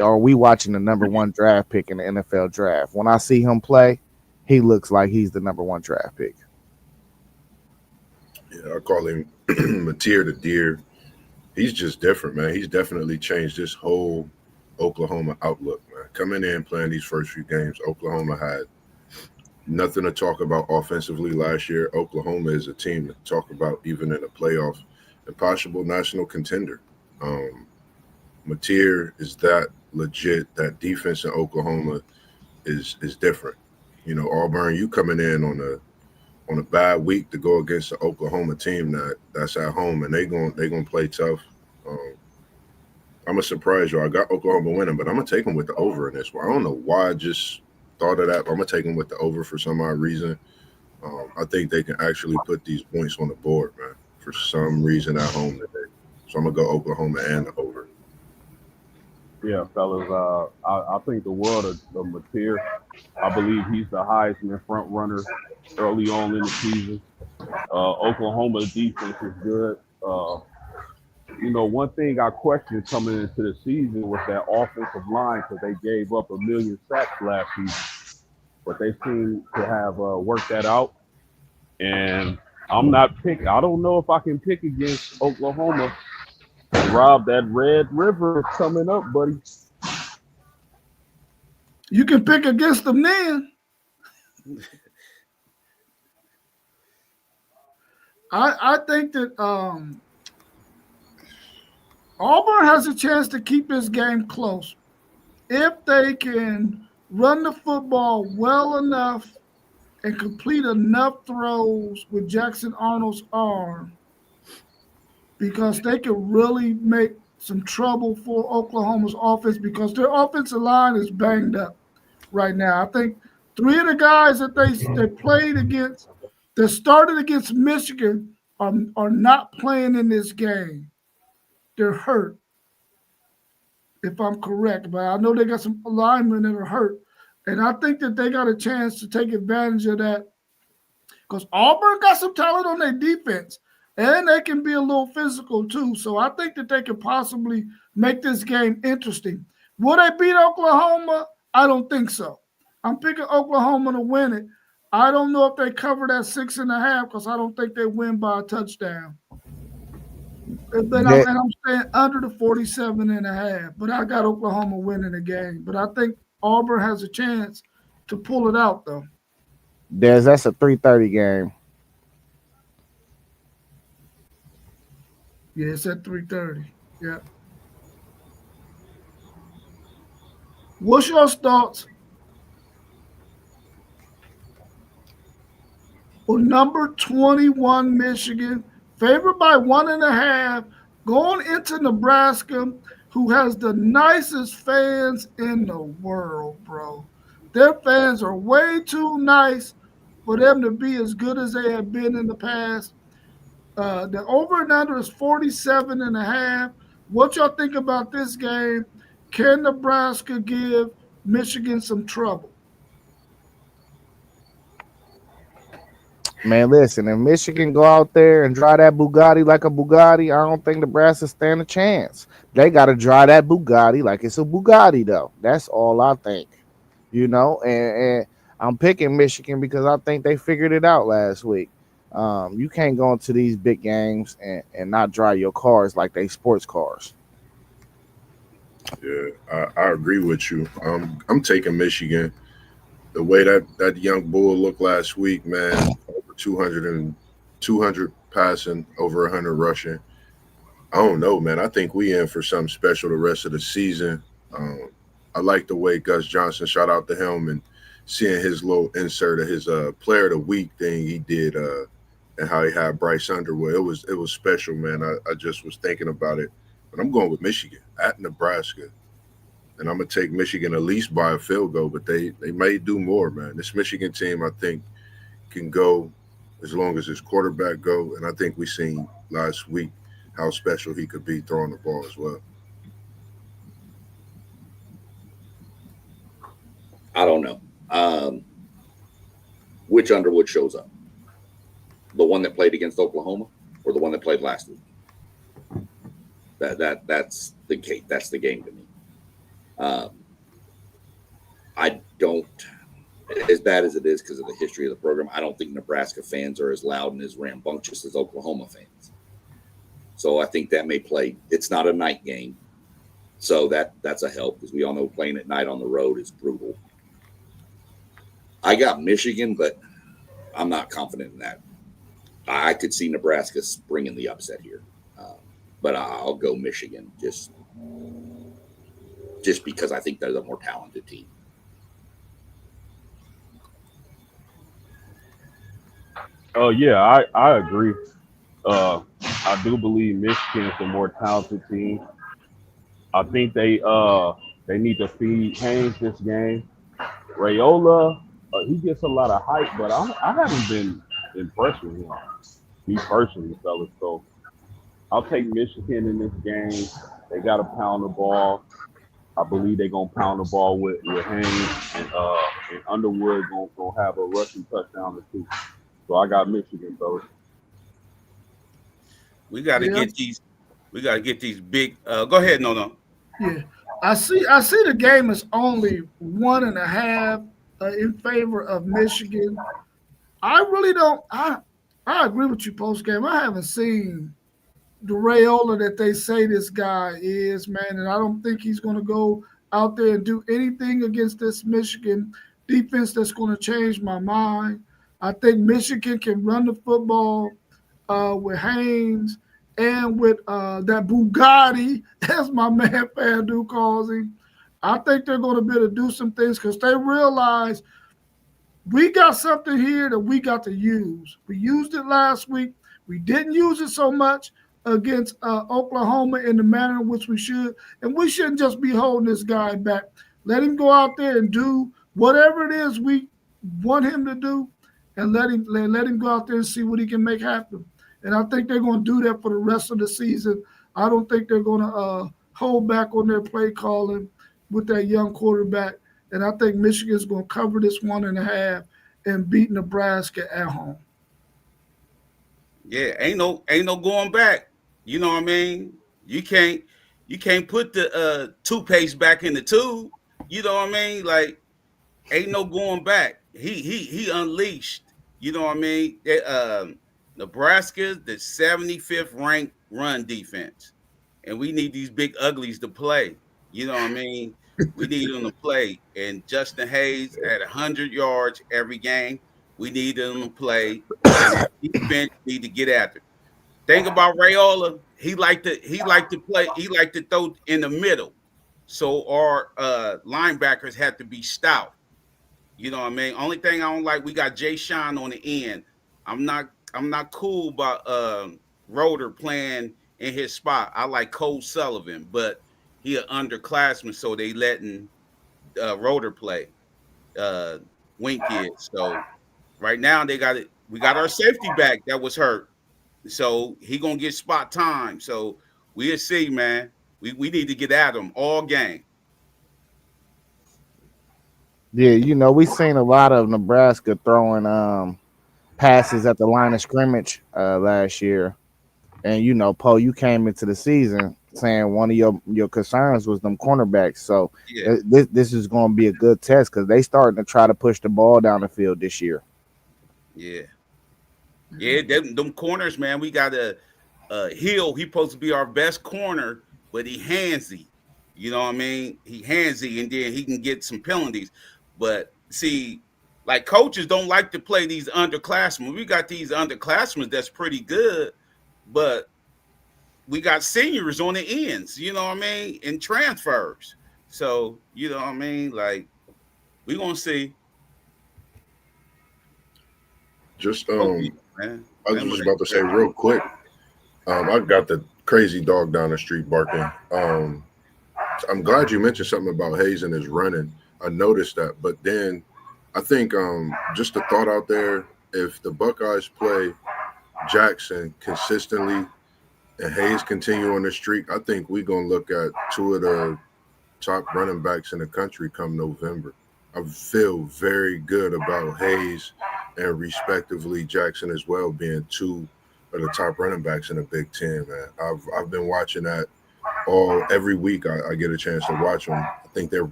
are we watching the number one draft pick in the NFL draft? When I see him play, he looks like he's the number one draft pick. Yeah, I call him Mateer the Deer. He's just different, man. He's definitely changed this whole Oklahoma outlook, man. Coming in playing these first few games, Oklahoma had nothing to talk about offensively last year. Oklahoma is a team to talk about even in the playoffs, a possible national contender. Um, Mateer is that legit. That defense in Oklahoma is different. You know, Auburn, you coming in on a bad week to go against the Oklahoma team that's at home and they gonna play tough. Um, I'm gonna surprise you. I got Oklahoma winning, but I'm gonna take them with the over in this one. I don't know why I just thought of that. But I'm gonna take them with the over for some odd reason. I think they can actually put these points on the board, man, for some reason at home today. So I'm gonna go Oklahoma and the over. Yeah, fellas. I think the world of Mateer. I believe he's the Heisman front runner early on in the season. Oklahoma's defense is good. One thing I questioned coming into the season was that offensive line because they gave up a million sacks last season, but they seem to have worked that out. And I'm not picking. I don't know if I can pick against Oklahoma. Rob, that Red River is coming up, buddy. You can pick against them then. I think that Auburn has a chance to keep this game close if they can run the football well enough and complete enough throws with Jackson Arnold's arm, because they could really make some trouble for Oklahoma's offense because their offensive line is banged up right now. I think three of the guys that they played against, that started against Michigan, are not playing in this game. They're hurt, if I'm correct. But I know they got some linemen that are hurt. And I think that they got a chance to take advantage of that because Auburn got some talent on their defense and they can be a little physical too. So I think that they could possibly make this game interesting. Will they beat Oklahoma? I don't think so. I'm picking Oklahoma to win it. I don't know if they cover that 6.5 because I don't think they win by a touchdown. But That I'm staying under the 47.5. But I got Oklahoma winning the game. But I think Auburn has a chance to pull it out though. that's a 3:30 game. Yeah, it's at 3:30. Yeah. What's your thoughts on number 21 Michigan, favored by 1.5, going into Nebraska, who has the nicest fans in the world, bro. Their fans are way too nice for them to be as good as they have been in the past. The over and under is 47.5. What y'all think about this game? Can Nebraska give Michigan some trouble? Man, listen, if Michigan go out there and drive that Bugatti like a Bugatti, I don't think Nebraska stand a chance. They got to drive that Bugatti like it's a Bugatti, though. That's all I think. And I'm picking Michigan because I think they figured it out last week. You can't go into these big games and not drive your cars like they sports cars. Yeah, I agree with you. I'm taking Michigan. The way that young bull looked last week, man, over 200 and 200 passing, over 100 rushing. I don't know, man. I think we in for something special the rest of the season. Um, I like the way Gus Johnson, shout out to him, and seeing his little insert of his player of the week thing he did, and how he had Bryce Underwood. It was special, man. I just was thinking about it, but I'm going with Michigan at Nebraska, and I'm gonna take Michigan at least by a field goal, but they may do more, man. This Michigan team, I think, can go as long as his quarterback go, and I think we seen last week how special he could be throwing the ball as well. I don't know. Which Underwood shows up? The one that played against Oklahoma, or the one that played last week? That's the game. That's the game to me. Um, I don't, as bad as it is because of the history of the program, I don't think Nebraska fans are as loud and as rambunctious as Oklahoma fans. So I think that may play. It's not a night game, so that's a help because we all know playing at night on the road is brutal. I got Michigan, but I'm not confident in that. I could see Nebraska springing the upset here, uh, but I'll go Michigan just because I think they're the more talented team. Oh yeah, I agree. I do believe Michigan is the more talented team. I think they need to feed Haynes this game. Rayola, he gets a lot of hype, but I haven't been impressed with him. Me personally, fellas. So I'll take Michigan in this game. They got to pound the ball. I believe they're gonna pound the ball with Haynes and Underwood gonna have a rushing touchdown or two. So I got Michigan, fellas. We got to Yeah, get these. We got to get these big. Go ahead, no. yeah. I see the game is only 1.5 in favor of Michigan. I really don't. I agree with you post game. I haven't seen the Rayola that they say this guy is, man, and I don't think he's going to go out there and do anything against this Michigan defense that's going to change my mind. I think Michigan can run the football with Haynes and with that Bugatti, as my man Fandu calls him. I think they're going to be able to do some things because they realize we got something here that we got to use. We used it last week. We didn't use it so much against Oklahoma in the manner in which we should. And we shouldn't just be holding this guy back. Let him go out there and do whatever it is we want him to do and let him go out there and see what he can make happen. And I think they're going to do that for the rest of the season. I don't think they're going to hold back on their play calling with that young quarterback. And I think Michigan's going to cover this 1.5 and beat Nebraska at home. Yeah, ain't no going back. You know what I mean? You can't put the toothpaste back in the tube. You know what I mean? Like ain't no going back. He unleashed. You know what I mean? Nebraska's the 75th ranked run defense, and we need these big uglies to play. You know what I mean? We need them to play. And Justin Hayes at 100 yards every game. We need them to play, and that defense need to get after it. Think about Rayola. He like to play. He like to throw in the middle. so our linebackers had to be stout. You know what I mean? Only thing I don't like, we got Jay Sean on the end. I'm not cool about Roder playing in his spot. I like Cole Sullivan, but he an underclassman, so they letting Roder play. Uh, Wink is. So right now they got it. We got our safety back that was hurt, so he gonna get spot time. So we'll see, man. We need to get at him all game. Yeah, we seen a lot of Nebraska throwing passes at the line of scrimmage last year. And Poe, you came into the season saying one of your concerns was them cornerbacks. So Yeah, this is going to be a good test because they starting to try to push the ball down the field this year. yeah, yeah. Them corners, man. We got a Hill. He supposed to be our best corner, but he handsy. You know what I mean? He handsy, and then he can get some penalties. But see, like coaches don't like to play these underclassmen. We got these underclassmen that's pretty good, but we got seniors on the ends, you know what I mean, and transfers. So, you know what I mean? Like, we gonna see. Just Man. I was just about to say real quick. I've got the crazy dog down the street barking. I'm glad you mentioned something about Hayes and his running. I noticed that, but then I think just a thought out there: if the Buckeyes play Jackson consistently and Hayes continue on the streak, I think we're gonna look at two of the top running backs in the country come November. I feel very good about Hayes and respectively Jackson as well being two of the top running backs in the Big Ten. Man, I've been watching that every week. I get a chance to watch them. I think they're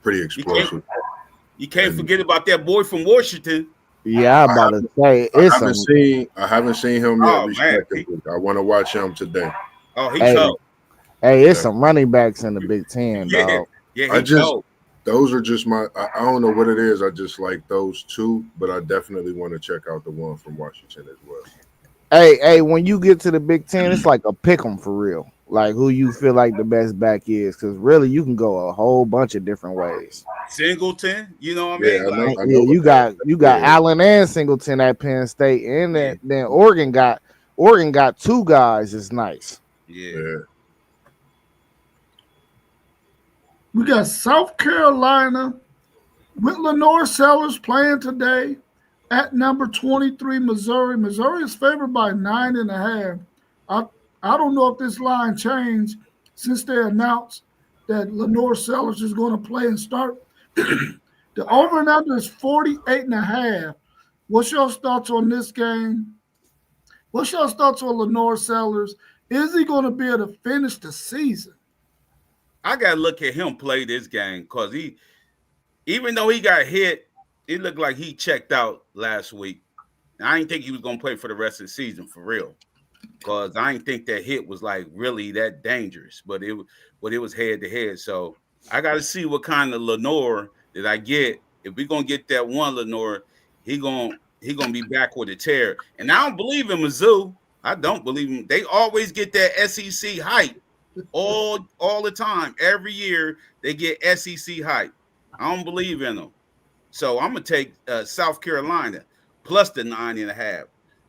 pretty You can't explosive. you can't And forget about that boy from Washington. Yeah, I'm I about to say I it's haven't some. seen him yet. Oh man. Respectively, I want to watch him today. He Hey, tough. it's Yeah. some running backs in the Big Ten, Yeah, dog. yeah, I he just tough. those are just I don't know what it is. I just like those two, but I definitely want to check out the one from Washington as well. Hey, when you get to the Big Ten, it's like a pick 'em for real. Like who you feel like the best back is, because really you can go a whole bunch of different ways. Singleton, you know what I Yeah, mean? I know. Like, I Yeah, know what you got yeah, Allen and Singleton at Penn State, and yeah, then Oregon got two guys. It's nice. yeah. yeah. We got South Carolina with Lenore Sellers playing today at number 23, Missouri. Missouri is favored by 9.5. I, I don't know if this line changed since they announced that Lenore Sellers is going to play and start. The over and under is 48.5. What's your thoughts on this game? What's your thoughts on Lenore Sellers? Is he going to be able to finish the season? I gotta look at him play this game because even though he got hit, it looked like he checked out last week. I didn't think he was gonna play for the rest of the season for real. Because I didn't think that hit was like really that dangerous, but it was head to head. So I got to see what kind of Lenore that I get. If we're gonna get that one Lenore, he gonna be back with a tear. And I don't believe in Mizzou. I don't believe him. They always get that SEC hype all the time. Every year they get SEC hype. I don't believe in them. So I'm gonna take South Carolina plus the 9.5.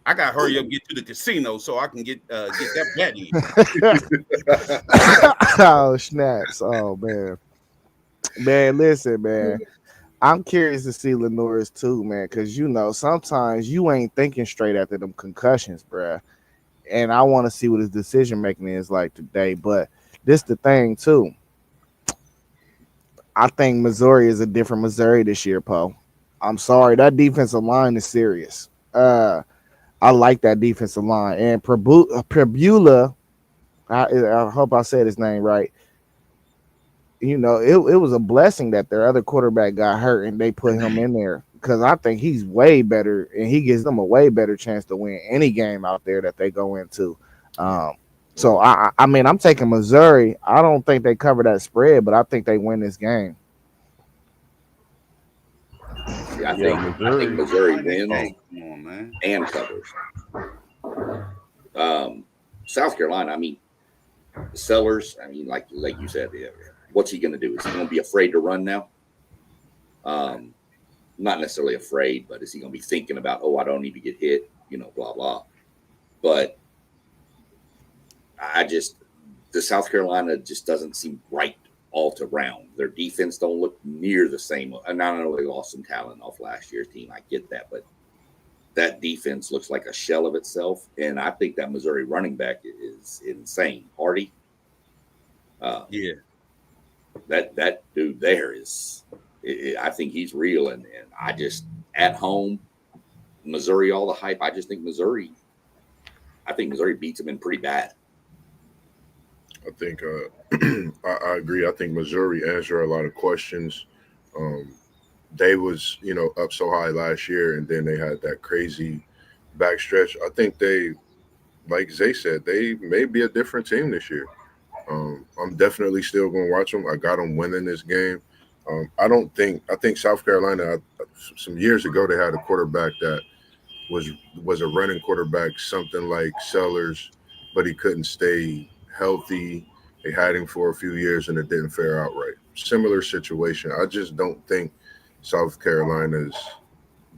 I gotta hurry up, get to the casino so I can get that bet in. Oh snaps! Oh man, listen, man. I'm curious to see Lenore's too, man, because sometimes you ain't thinking straight after them concussions, bruh. And I want to see what his decision making is like today. But this the thing too. I think Missouri is a different Missouri this year, Poe. I'm sorry, that defensive line is serious. I like that defensive line. And Prebula, I hope I said his name right. It was a blessing that their other quarterback got hurt and they put him in there because I think he's way better and he gives them a way better chance to win any game out there that they go into. So I mean, I'm taking Missouri. I don't think they cover that spread, but I think they win this game. Yeah, I Yeah, think Missouri. Missouri wins Come on, man. and covers. South Carolina, I mean, Sellers, I mean, like you said, what's he going to do? Is he going to be afraid to run now? Not necessarily afraid, but is he going to be thinking about, oh, I don't need to get hit, blah, blah. But the South Carolina just doesn't seem right all around. Their defense don't look near the same. And I know they lost some talent off last year's team. I get that, but that defense looks like a shell of itself. And I think that Missouri running back is insane. Hardy. Yeah. That dude there is, I think he's real. And I just, at home, Missouri, all the hype. I think Missouri beats them in pretty bad. I think I agree. I think Missouri answered a lot of questions. They was, up so high last year, and then they had that crazy backstretch. I think they, like Zay said, they may be a different team this year. I'm definitely still going to watch them. I got them winning this game. I think South Carolina, some years ago, they had a quarterback that was a running quarterback, something like Sellers, but he couldn't stay healthy. They had him for a few years and it didn't fare out right. Similar situation. I just don't think South Carolina's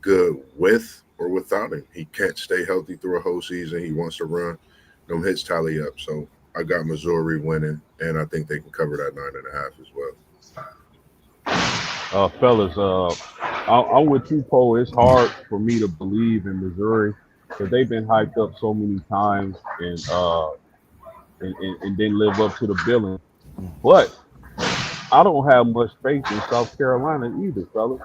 good with or without him. He can't stay healthy through a whole season. He wants to run. Them hits tally up. So I got Missouri winning, and I think they can cover that 9.5 as well. Fellas, I'm with you, Poe. It's hard for me to believe in Missouri because they've been hyped up so many times and didn't live up to the billing. But I don't have much faith in South Carolina either, fellas.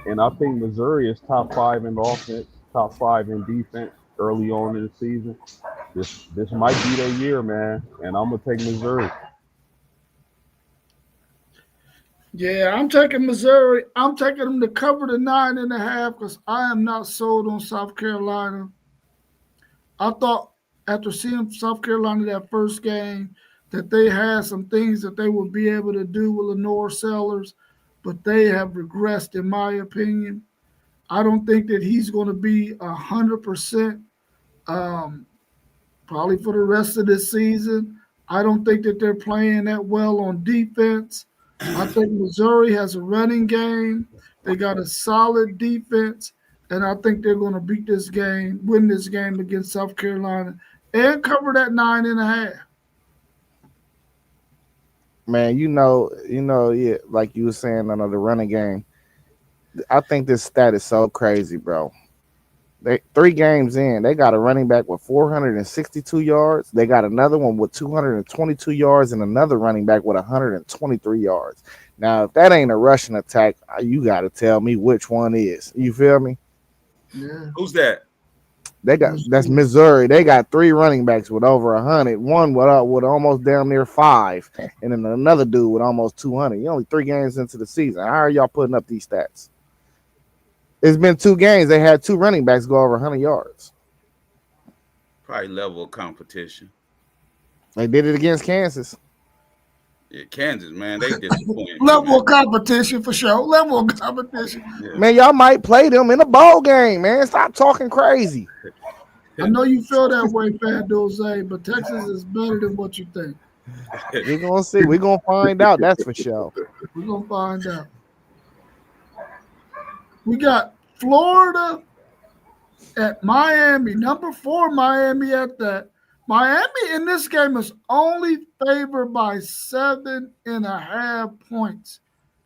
And I think Missouri is top 5 in offense, top 5 in defense early on in the season. This might be their year, man. And I'm gonna take Missouri. Yeah, I'm taking Missouri. I'm taking them to cover the 9.5 because I am not sold on South Carolina. I thought after seeing South Carolina that first game that they had some things that they would be able to do with Lenore Sellers, but they have regressed, in my opinion. I don't think that he's going to be 100% probably for the rest of this season. I don't think that they're playing that well on defense. I think Missouri has a running game. They got a solid defense, and I think they're going to beat this game, win this game against South Carolina, and cover that 9.5. Man, yeah, like you were saying under the running game. I think this stat is so crazy, bro. They 3 games in, they got a running back with 462 yards. They got another one with 222 yards and another running back with 123 yards. Now, if that ain't a rushing attack, you got to tell me which one is. You feel me? Yeah. Who's that? That's Missouri. They got 3 running backs with over 100. One with almost damn near 5, and then another dude with almost 200. You only 3 games into the season. How are y'all putting up these stats? It's been 2 games. They had 2 running backs go over 100 yards. Probably level of competition. They did it against Kansas. Yeah, Kansas, man, they disappointed. Level of competition for sure. Level of competition. Yeah. Man, y'all might play them in a bowl game, man. Stop talking crazy. I know you feel that way, Fan Dose, but Texas is better than what you think. We're going to see. We're going to find out. That's for sure. We're going to find out. We got Florida at Miami, number 4 Miami at that. Miami in this game is only favored by 7.5 points.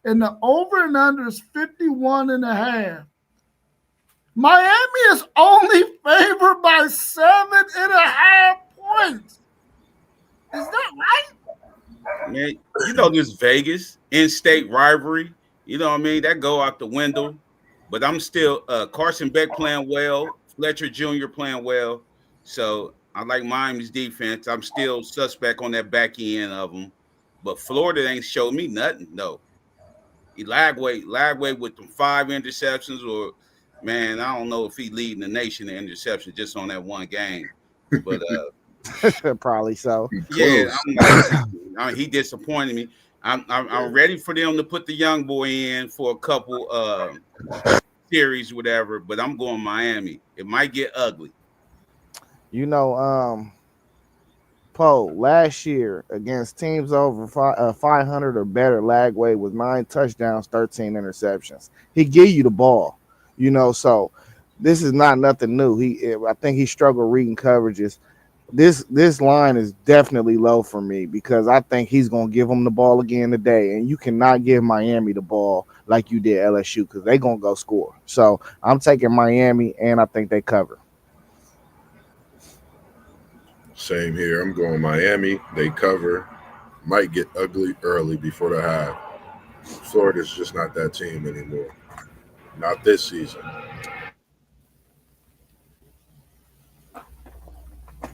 And the over and under is 51.5. Miami is only favored by 7.5 points. Is that right? Man, this Vegas in-state rivalry. You know what I mean? That go out the window. But I'm still Carson Beck playing well, Fletcher Jr. playing well. So I like Miami's defense. I'm still suspect on that back end of them. But Florida ain't showed me nothing, no. Lagway with them 5 interceptions, or man, I don't know if he leading the nation in interceptions just on that one game. But probably so. Yeah, he disappointed me. I'm ready for them to put the young boy in for a couple series, whatever. But I'm going Miami. It might get ugly. Poe, last year against teams over 500 or better, Lagway was 9 touchdowns, 13 interceptions. He give you the ball, so this is not nothing new. I think he struggled reading coverages. This line is definitely low for me because I think he's going to give them the ball again today, and you cannot give Miami the ball like you did LSU because they're going to go score. So I'm taking Miami, and I think they cover. Same here. I'm going Miami. They cover. Might get ugly early before the half. Florida's just not that team anymore. Not this season.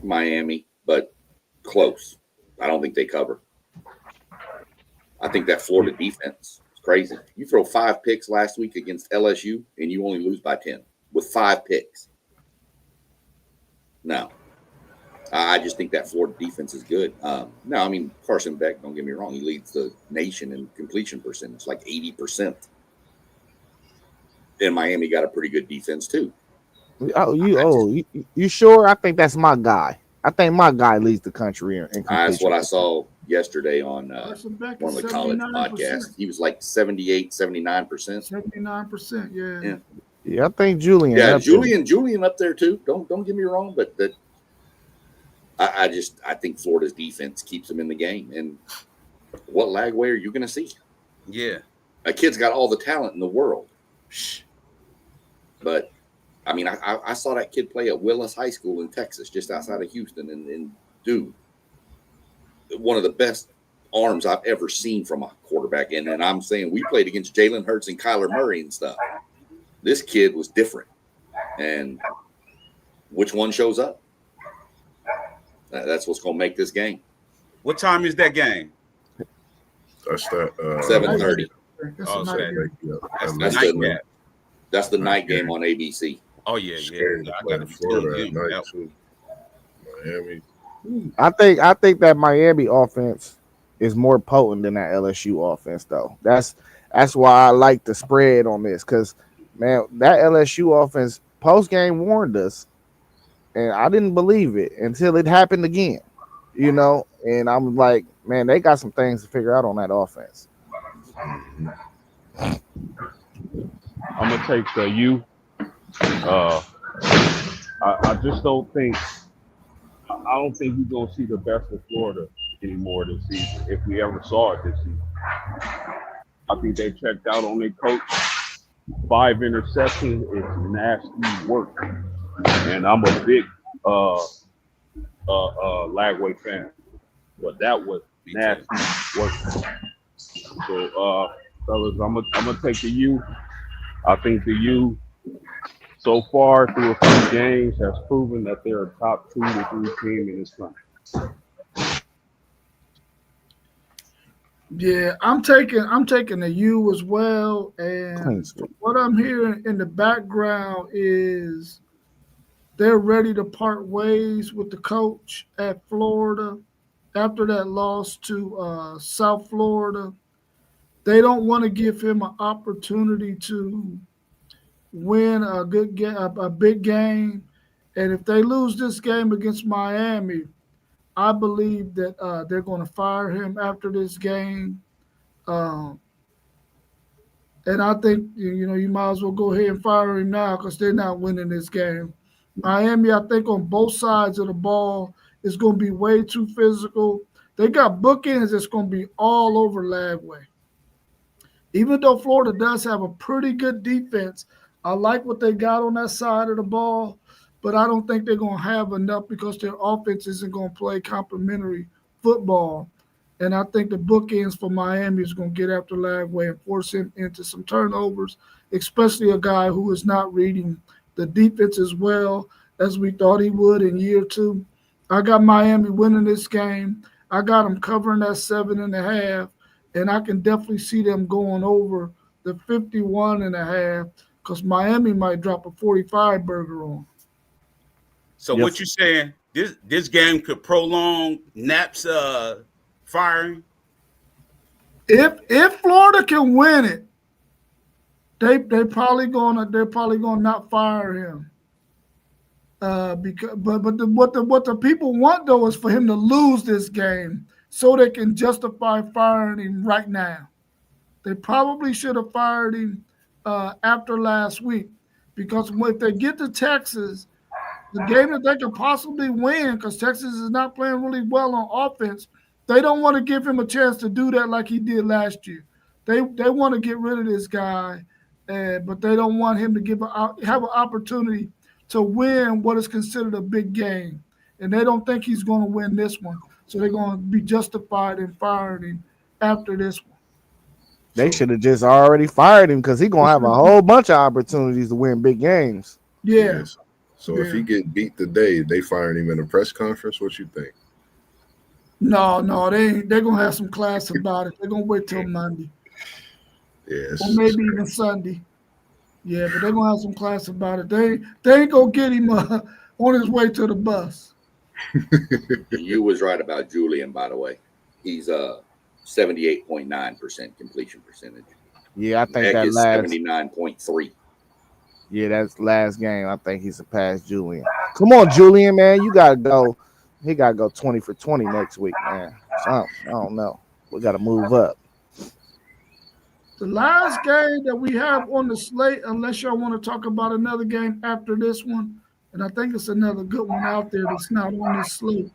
Miami, but close. I don't think they cover. I think that Florida defense is crazy. You throw 5 picks last week against LSU, and you only lose by 10 with 5 picks. No. I just think that Florida defense is good. No, I mean, Carson Beck, don't get me wrong, he leads the nation in completion percentage, like 80%. And Miami got a pretty good defense, too. You sure? I think that's my guy. I think my guy leads the country in completion. That's what I saw yesterday on one of the college podcasts. He was like 78, 79%. 79%, Yeah, I think Julian. Yeah, Julian up there too. Don't get me wrong, but I think Florida's defense keeps them in the game. And what Lagway are you going to see? Yeah, a kid's got all the talent in the world. But I mean, I saw that kid play at Willis High School in Texas, just outside of Houston, and dude, one of the best arms I've ever seen from a quarterback. And I'm saying we played against Jalen Hurts and Kyler Murray and stuff. This kid was different. And which one shows up? That's what's going to make this game. What time is that game? That's that 7:30. That's the night game on ABC. Oh yeah. I got to Florida at night too. Miami. I think that Miami offense is more potent than that LSU offense, though. That's why I like the spread on this because, man, that LSU offense post game warned us, and I didn't believe it until it happened again, And I'm like, man, they got some things to figure out on that offense. I'm gonna take the U. I just don't think. I don't think we're gonna see the best of Florida anymore this season. If we ever saw it this season, I think they checked out on their coach. 5 interceptions is nasty work, and I'm a big Lagway fan, but that was nasty work. So, fellas, I'm gonna take the U. I think the U so far through a few games has proven that they're a top 2 to 3 team in this country. Yeah, I'm taking the U as well. And what I'm hearing in the background is they're ready to part ways with the coach at Florida after that loss to South Florida. They don't want to give him an opportunity to win a big game. And if they lose this game against Miami, I believe that they're going to fire him after this game. And I think, you might as well go ahead and fire him now because they're not winning this game. Miami, I think on both sides of the ball is going to be way too physical. They got bookends that's going to be all over Lagway. Even though Florida does have a pretty good defense, I like what they got on that side of the ball, but I don't think they're going to have enough because their offense isn't going to play complementary football. And I think the bookends for Miami is going to get after Lagway and force him into some turnovers, especially a guy who is not reading the defense as well as we thought he would in year 2. I got Miami winning this game. I got them covering that 7.5, and I can definitely see them going over the 51.5 because Miami might drop a 45 burger on. So what you saying? This game could prolong Knapp's firing? If Florida can win it, they're probably gonna not fire him What the people want though is for him to lose this game so they can justify firing him right now. They probably should have fired him after last week because if they get to Texas, the game that they could possibly win, because Texas is not playing really well on offense, they don't want to give him a chance to do that like he did last year. They want to get rid of this guy, but they don't want him to have an opportunity to win what is considered a big game, and they don't think he's going to win this one. So they're going to be justified in firing him after this one. They should have just already fired him because he's gonna have a whole bunch of opportunities to win big games. Yeah. Yes. So if he get beat today, they firing him in a press conference. What you think? No, they're gonna have some class about it. They're gonna wait till Monday. Yes. Or maybe even Sunday. Yeah, but they're gonna have some class about it. They ain't gonna get him on his way to the bus. You was right about Julian, by the way. He's 78.9% completion percentage. Yeah, I think Beck that is last 79.3. Yeah, that's last game. I think he surpassed Julian. Come on, Julian, man. You gotta go. He gotta go 20 for 20 next week, man. So, I don't know. We gotta move up. The last game that we have on the slate, unless y'all want to talk about another game after this one, and I think it's another good one out there that's not on this slate.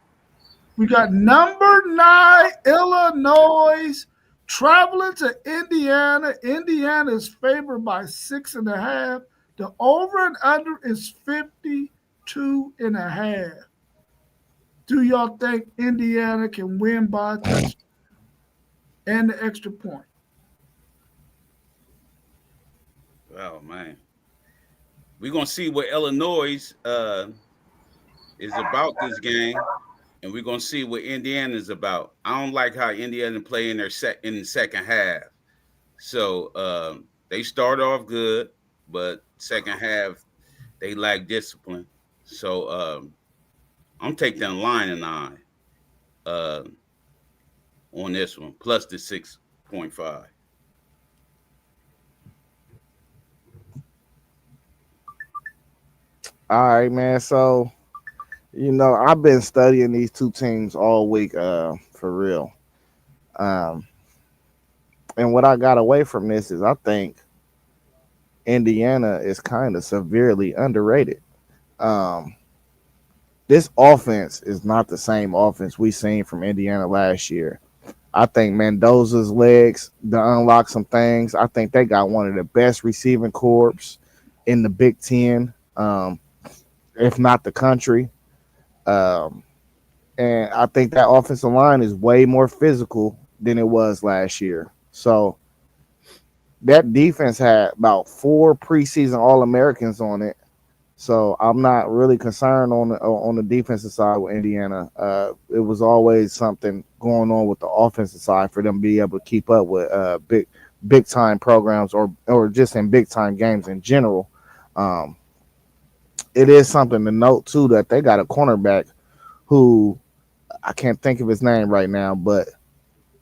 We got number 9 Illinois traveling to Indiana. Indiana is favored by 6.5. The over and under is 52.5. Do y'all think Indiana can win by a touchdown and the extra point? Oh man, we're gonna see what Illinois is about this game, and we're gonna see what Indiana is about. I don't like how Indiana play in the second half. So they start off good, but second half they lack discipline. So I'm taking the line and 9 on this one, plus the 6.5. All right, man. So, I've been studying these two teams all week, for real. And what I got away from this is I think Indiana is kind of severely underrated. This offense is not the same offense we seen from Indiana last year. I think Mendoza's legs to unlock some things. I think they got one of the best receiving corps in the Big Ten, if not the country. And I think that offensive line is way more physical than it was last year. So that defense had about 4 preseason All-Americans on it. So I'm not really concerned on the defensive side with Indiana. It was always something going on with the offensive side for them to be able to keep up with big time programs or just in big time games in general. It is something to note too that they got a cornerback who I can't think of his name right now, but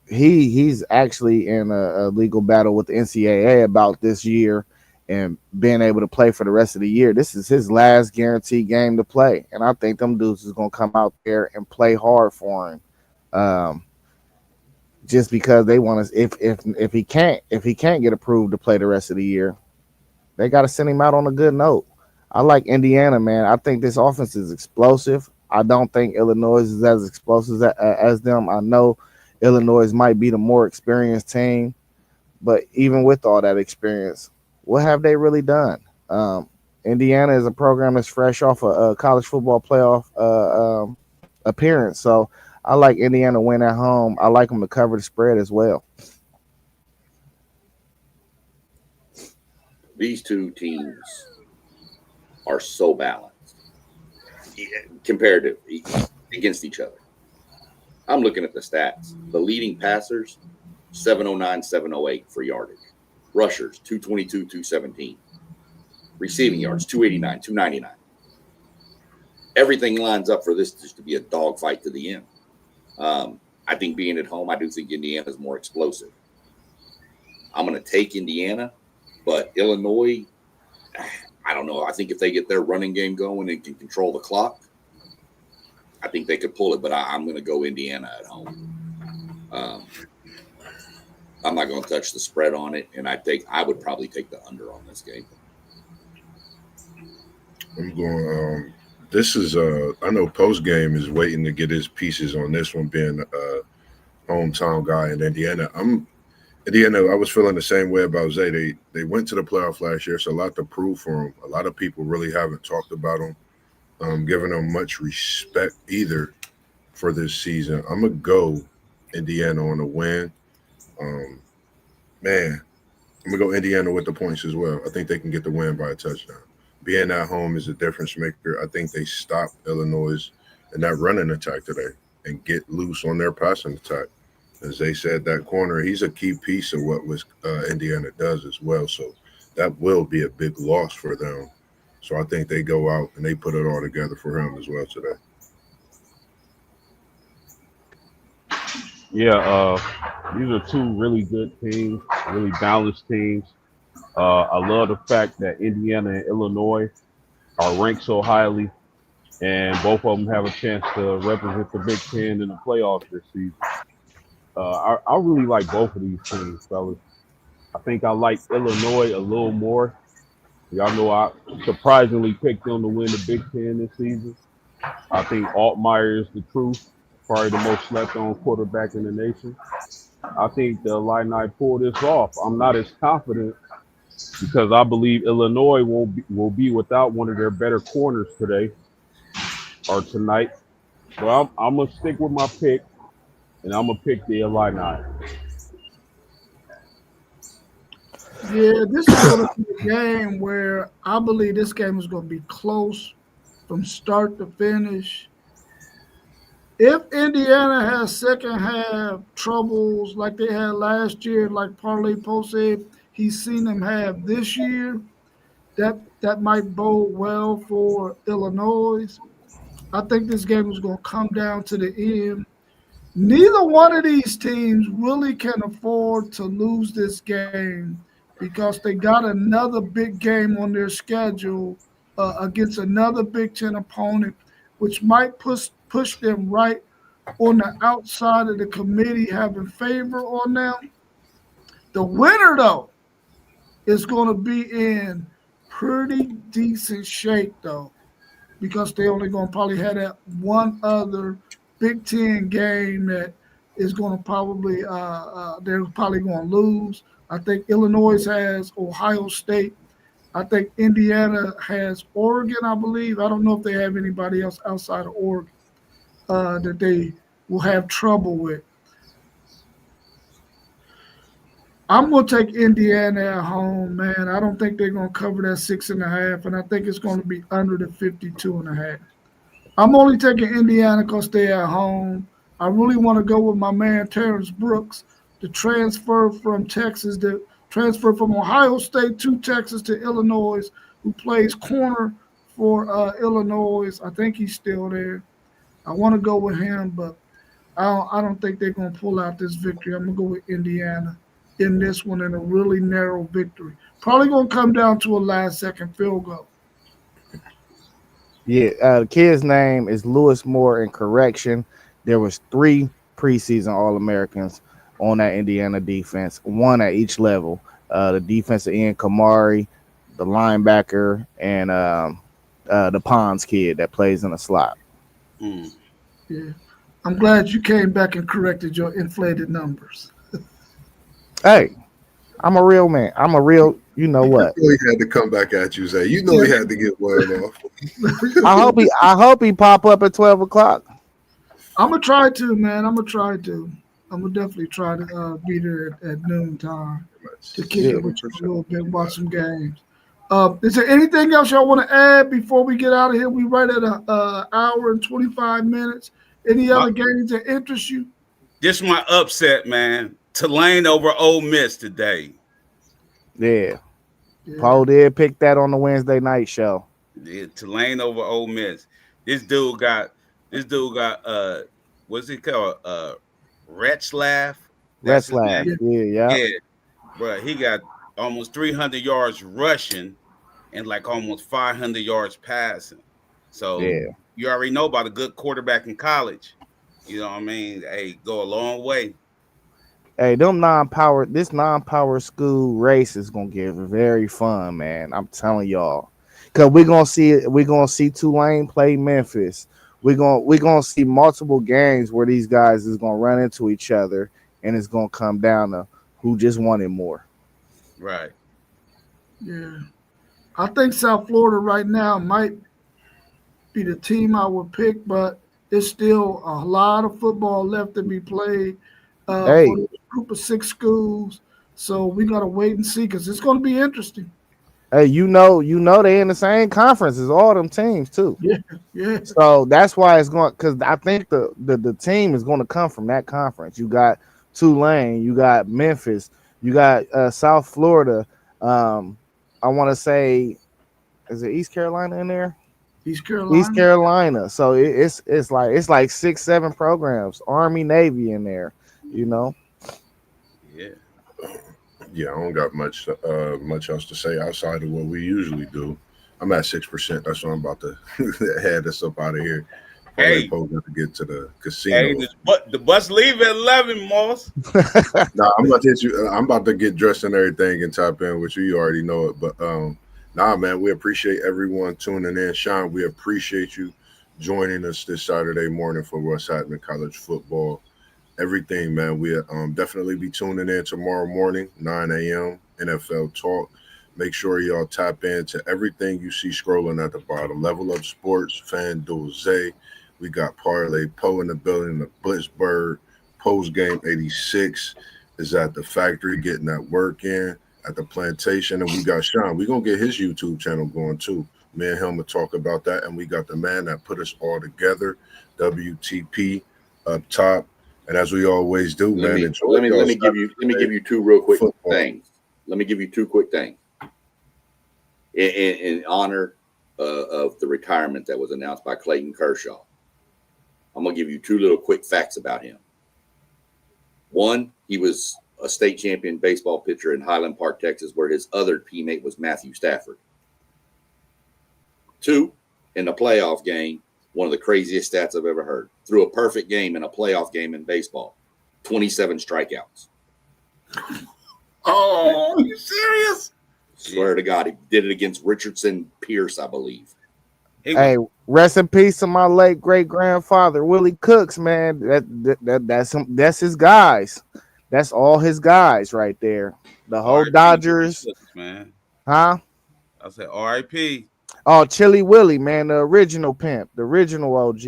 he's actually in a legal battle with the NCAA about this year and being able to play for the rest of the year. This is his last guaranteed game to play, and I think them dudes is gonna come out there and play hard for him, just because they want to. If he can't get approved to play the rest of the year, they got to send him out on a good note. I like Indiana, man. I think this offense is explosive. I don't think Illinois is as explosive as them. I know Illinois might be the more experienced team, but even with all that experience, what have they really done? Indiana is a program that's fresh off a college football playoff appearance. So I like Indiana to win at home. I like them to cover the spread as well. These two teams are so balanced compared to against each other. I'm looking at the stats. The leading passers, 709, 708 for yardage. Rushers, 222, 217. Receiving yards, 289, 299. Everything lines up for this just to be a dogfight to the end. I think being at home, I do think Indiana is more explosive. I'm going to take Indiana, but Illinois, I don't know. I think if they get their running game going and can control the clock, I think they could pull it. But I'm going to go Indiana at home. I'm not going to touch the spread on it, and I would probably take the under on this game. I'm going. This is I know post game is waiting to get his pieces on this one, being a hometown guy in Indiana. Indiana. I was feeling the same way about Zay. They went to the playoff last year, so a lot to prove for them. A lot of people really haven't talked about them, giving them much respect either for this season. I'm gonna go Indiana on the win. Man, I'm gonna go Indiana with the points as well. I think they can get the win by a touchdown. Being at home is a difference maker. I think they stop Illinois in that running attack today and get loose on their passing attack. As they said, that corner, he's a key piece of what was Indiana does as well. So that will be a big loss for them. So I think they go out and they put it all together for him as well today. Yeah, these are two really good teams, really balanced teams. I love the fact that Indiana and Illinois are ranked so highly, and both of them have a chance to represent the Big Ten in the playoffs this season. I really like both of these teams, fellas. I think I like Illinois a little more. Y'all know I surprisingly picked them to win the Big Ten this season. I think Altmaier is the truth, probably the most slept-on quarterback in the nation. I think the Illini pull this off. I'm not as confident because I believe Illinois will be without one of their better corners today or tonight. Well, I'm gonna stick with my pick, and I'm gonna pick the Illini. Yeah, this is going to be a game where I believe this game is going to be close from start to finish. If Indiana has second half troubles like they had last year, like Parlay Post said he's seen them have this year, that might bode well for Illinois. I think this game is going to come down to the end. Neither one of these teams really can afford to lose this game because they got another big game on their schedule against another Big Ten opponent, which might push them right on the outside of the committee having favor on them. The winner, though, is going to be in pretty decent shape, though, because they only going to probably have that one other Big Ten game that is going to probably they're probably going to lose. I think Illinois has Ohio State. I think Indiana has Oregon, I believe. I don't know if they have anybody else outside of Oregon that they will have trouble with. I'm going to take Indiana at home, man. I don't think they're going to cover that 6.5, and I think it's going to be under the 52.5. I'm only taking Indiana because they're at home. I really want to go with my man Terrence Brooks, the transfer from Ohio State to Texas to Illinois, who plays corner for Illinois. I think he's still there. I want to go with him, but I don't think they're going to pull out this victory. I'm going to go with Indiana in this one in a really narrow victory. Probably going to come down to a last-second field goal. Yeah, the kid's name is Lewis Moore. In correction, there was 3 preseason All-Americans on that Indiana defense, one at each level. The defensive end, Kamari, the linebacker, and the Pons kid that plays in the slot. Yeah, I'm glad you came back and corrected your inflated numbers. Hey, I'm a real man. I'm a real, you know what? You know he had to come back at you, Zay. You know he had to get one off. I hope he pop up at 12 o'clock. I'm gonna try to, man. I'm gonna definitely try to be there at noon time to kick it with you a little bit, watch some games. Is there anything else y'all want to add before we get out of here? We right at an hour and 25 minutes. Any other games that interest you? This is my upset, man. Tulane over Ole Miss today. Yeah. Paul did pick that on the Wednesday night show. Yeah, Tulane over Ole Miss. This dude got what's it called? Retzlaff. Retzlaff. Yeah. Yeah, bro. He got almost 300 yards rushing and like almost 500 yards passing. So Yeah. you already know about a good quarterback in college. You know what I mean? Hey, go a long way. Hey, this non-power school race is gonna get very fun, man. I'm telling y'all, cause we're gonna see Tulane play Memphis. We're gonna see multiple games where these guys is gonna run into each other, and it's gonna come down to who just wanted more. Right. Yeah. I think South Florida right now might be the team I would pick, but there's still a lot of football left to be played Hey, for this group of 6 schools. So we got to wait and see because it's going to be interesting. hey, they in the same conference as all them teams too. Yeah, yeah. So that's why it's going, because I think the team is going to come from that conference. You got Tulane, you got Memphis, you got South Florida. I want to say, is it East Carolina in there? East Carolina. East Carolina. So it's like 6-7 programs. Army, Navy in there. You know. Yeah. Yeah, I don't got much else to say outside of what we usually do. I'm at 6%. That's why I'm about to head us up out of here. Hey, to get to the casino. Hey, the bus leave at 11, Moss. Nah, I'm about to hit you. I'm about to get dressed and everything and tap in with you. You already know it, but nah, man, we appreciate everyone tuning in. Sean, we appreciate you joining us this Saturday morning for what's happening college football. Everything, man. We'll definitely be tuning in tomorrow morning, 9 a.m. NFL Talk. Make sure y'all tap into everything you see scrolling at the bottom. Level Up Sports, FanDuel, Zay. We got Parlay Poe in the building, the Blitzburg. Post Game 86 is at the factory getting that work in at the plantation. And we got Sean. We're going to get his YouTube channel going too. Me and him will talk about that. And we got the man that put us all together, WTP, up top. And as we always do, let man. me give you two real quick things. Let me give you two quick things. In honor of the retirement that was announced by Clayton Kershaw, I'm going to give you two little quick facts about him. One, he was a state champion baseball pitcher in Highland Park, Texas, where his other teammate was Matthew Stafford. Two, in the playoff game, one of the craziest stats I've ever heard. Threw a perfect game in a playoff game in baseball, 27 strikeouts. Oh, are you serious? Swear to God, he did it against Richardson Pierce, I believe. Hey, rest in peace to my late great grandfather Willie Cooks, man. That's his guys. That's all his guys right there. The whole R.I.P. Dodgers, Cooks, man. huh? I said R.I.P. Oh, Chili Willie, man, the original pimp, the original OG.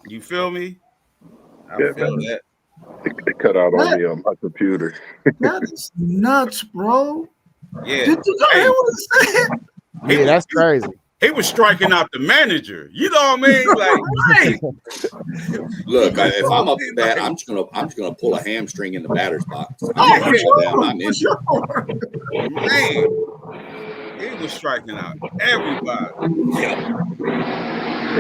You feel me? I Yeah, feel man. that. It cut out on me on my computer. That is nuts, bro. Yeah. Did you hear what he said? Yeah, that's crazy. He was striking out the manager. You know what I mean? Like, hey. Look, if I'm up to bat, I'm just gonna pull a hamstring in the batter's box. I'm Oh, punching down. I'm for in. sure. Man, he was striking out everybody.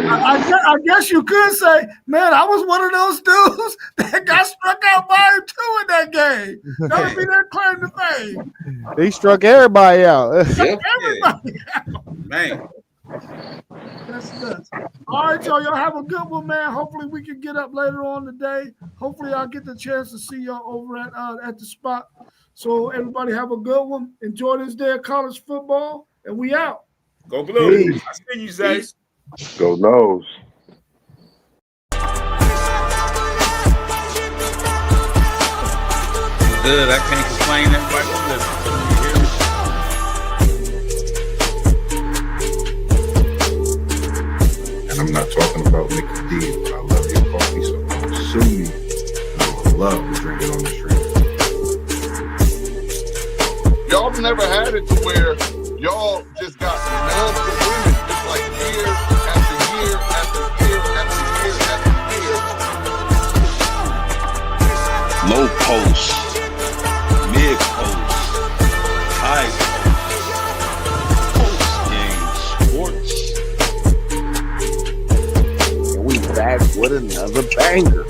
I guess you could say, man, I was one of those dudes that got struck out by him too in that game. That would be their claim to fame. He struck everybody out. Yep. Everybody. Man. That's nuts. All right, y'all have a good one, man. Hopefully we can get up later on today. Hopefully I'll get the chance to see y'all over at the spot. So everybody have a good one. Enjoy this day of college football, and we out. Go Blue. Peace. I see you, Zay. Go Nose. Good. I can't complain. Everybody was listening. And I'm not talking about Mickey D, but I love your coffee, so don't sue me. I would love to drink it on the street. Y'all never had it to where y'all just got numb to women, just like year after year after year after year after year. Low post, mid post, high post game sports. And we back with another banger.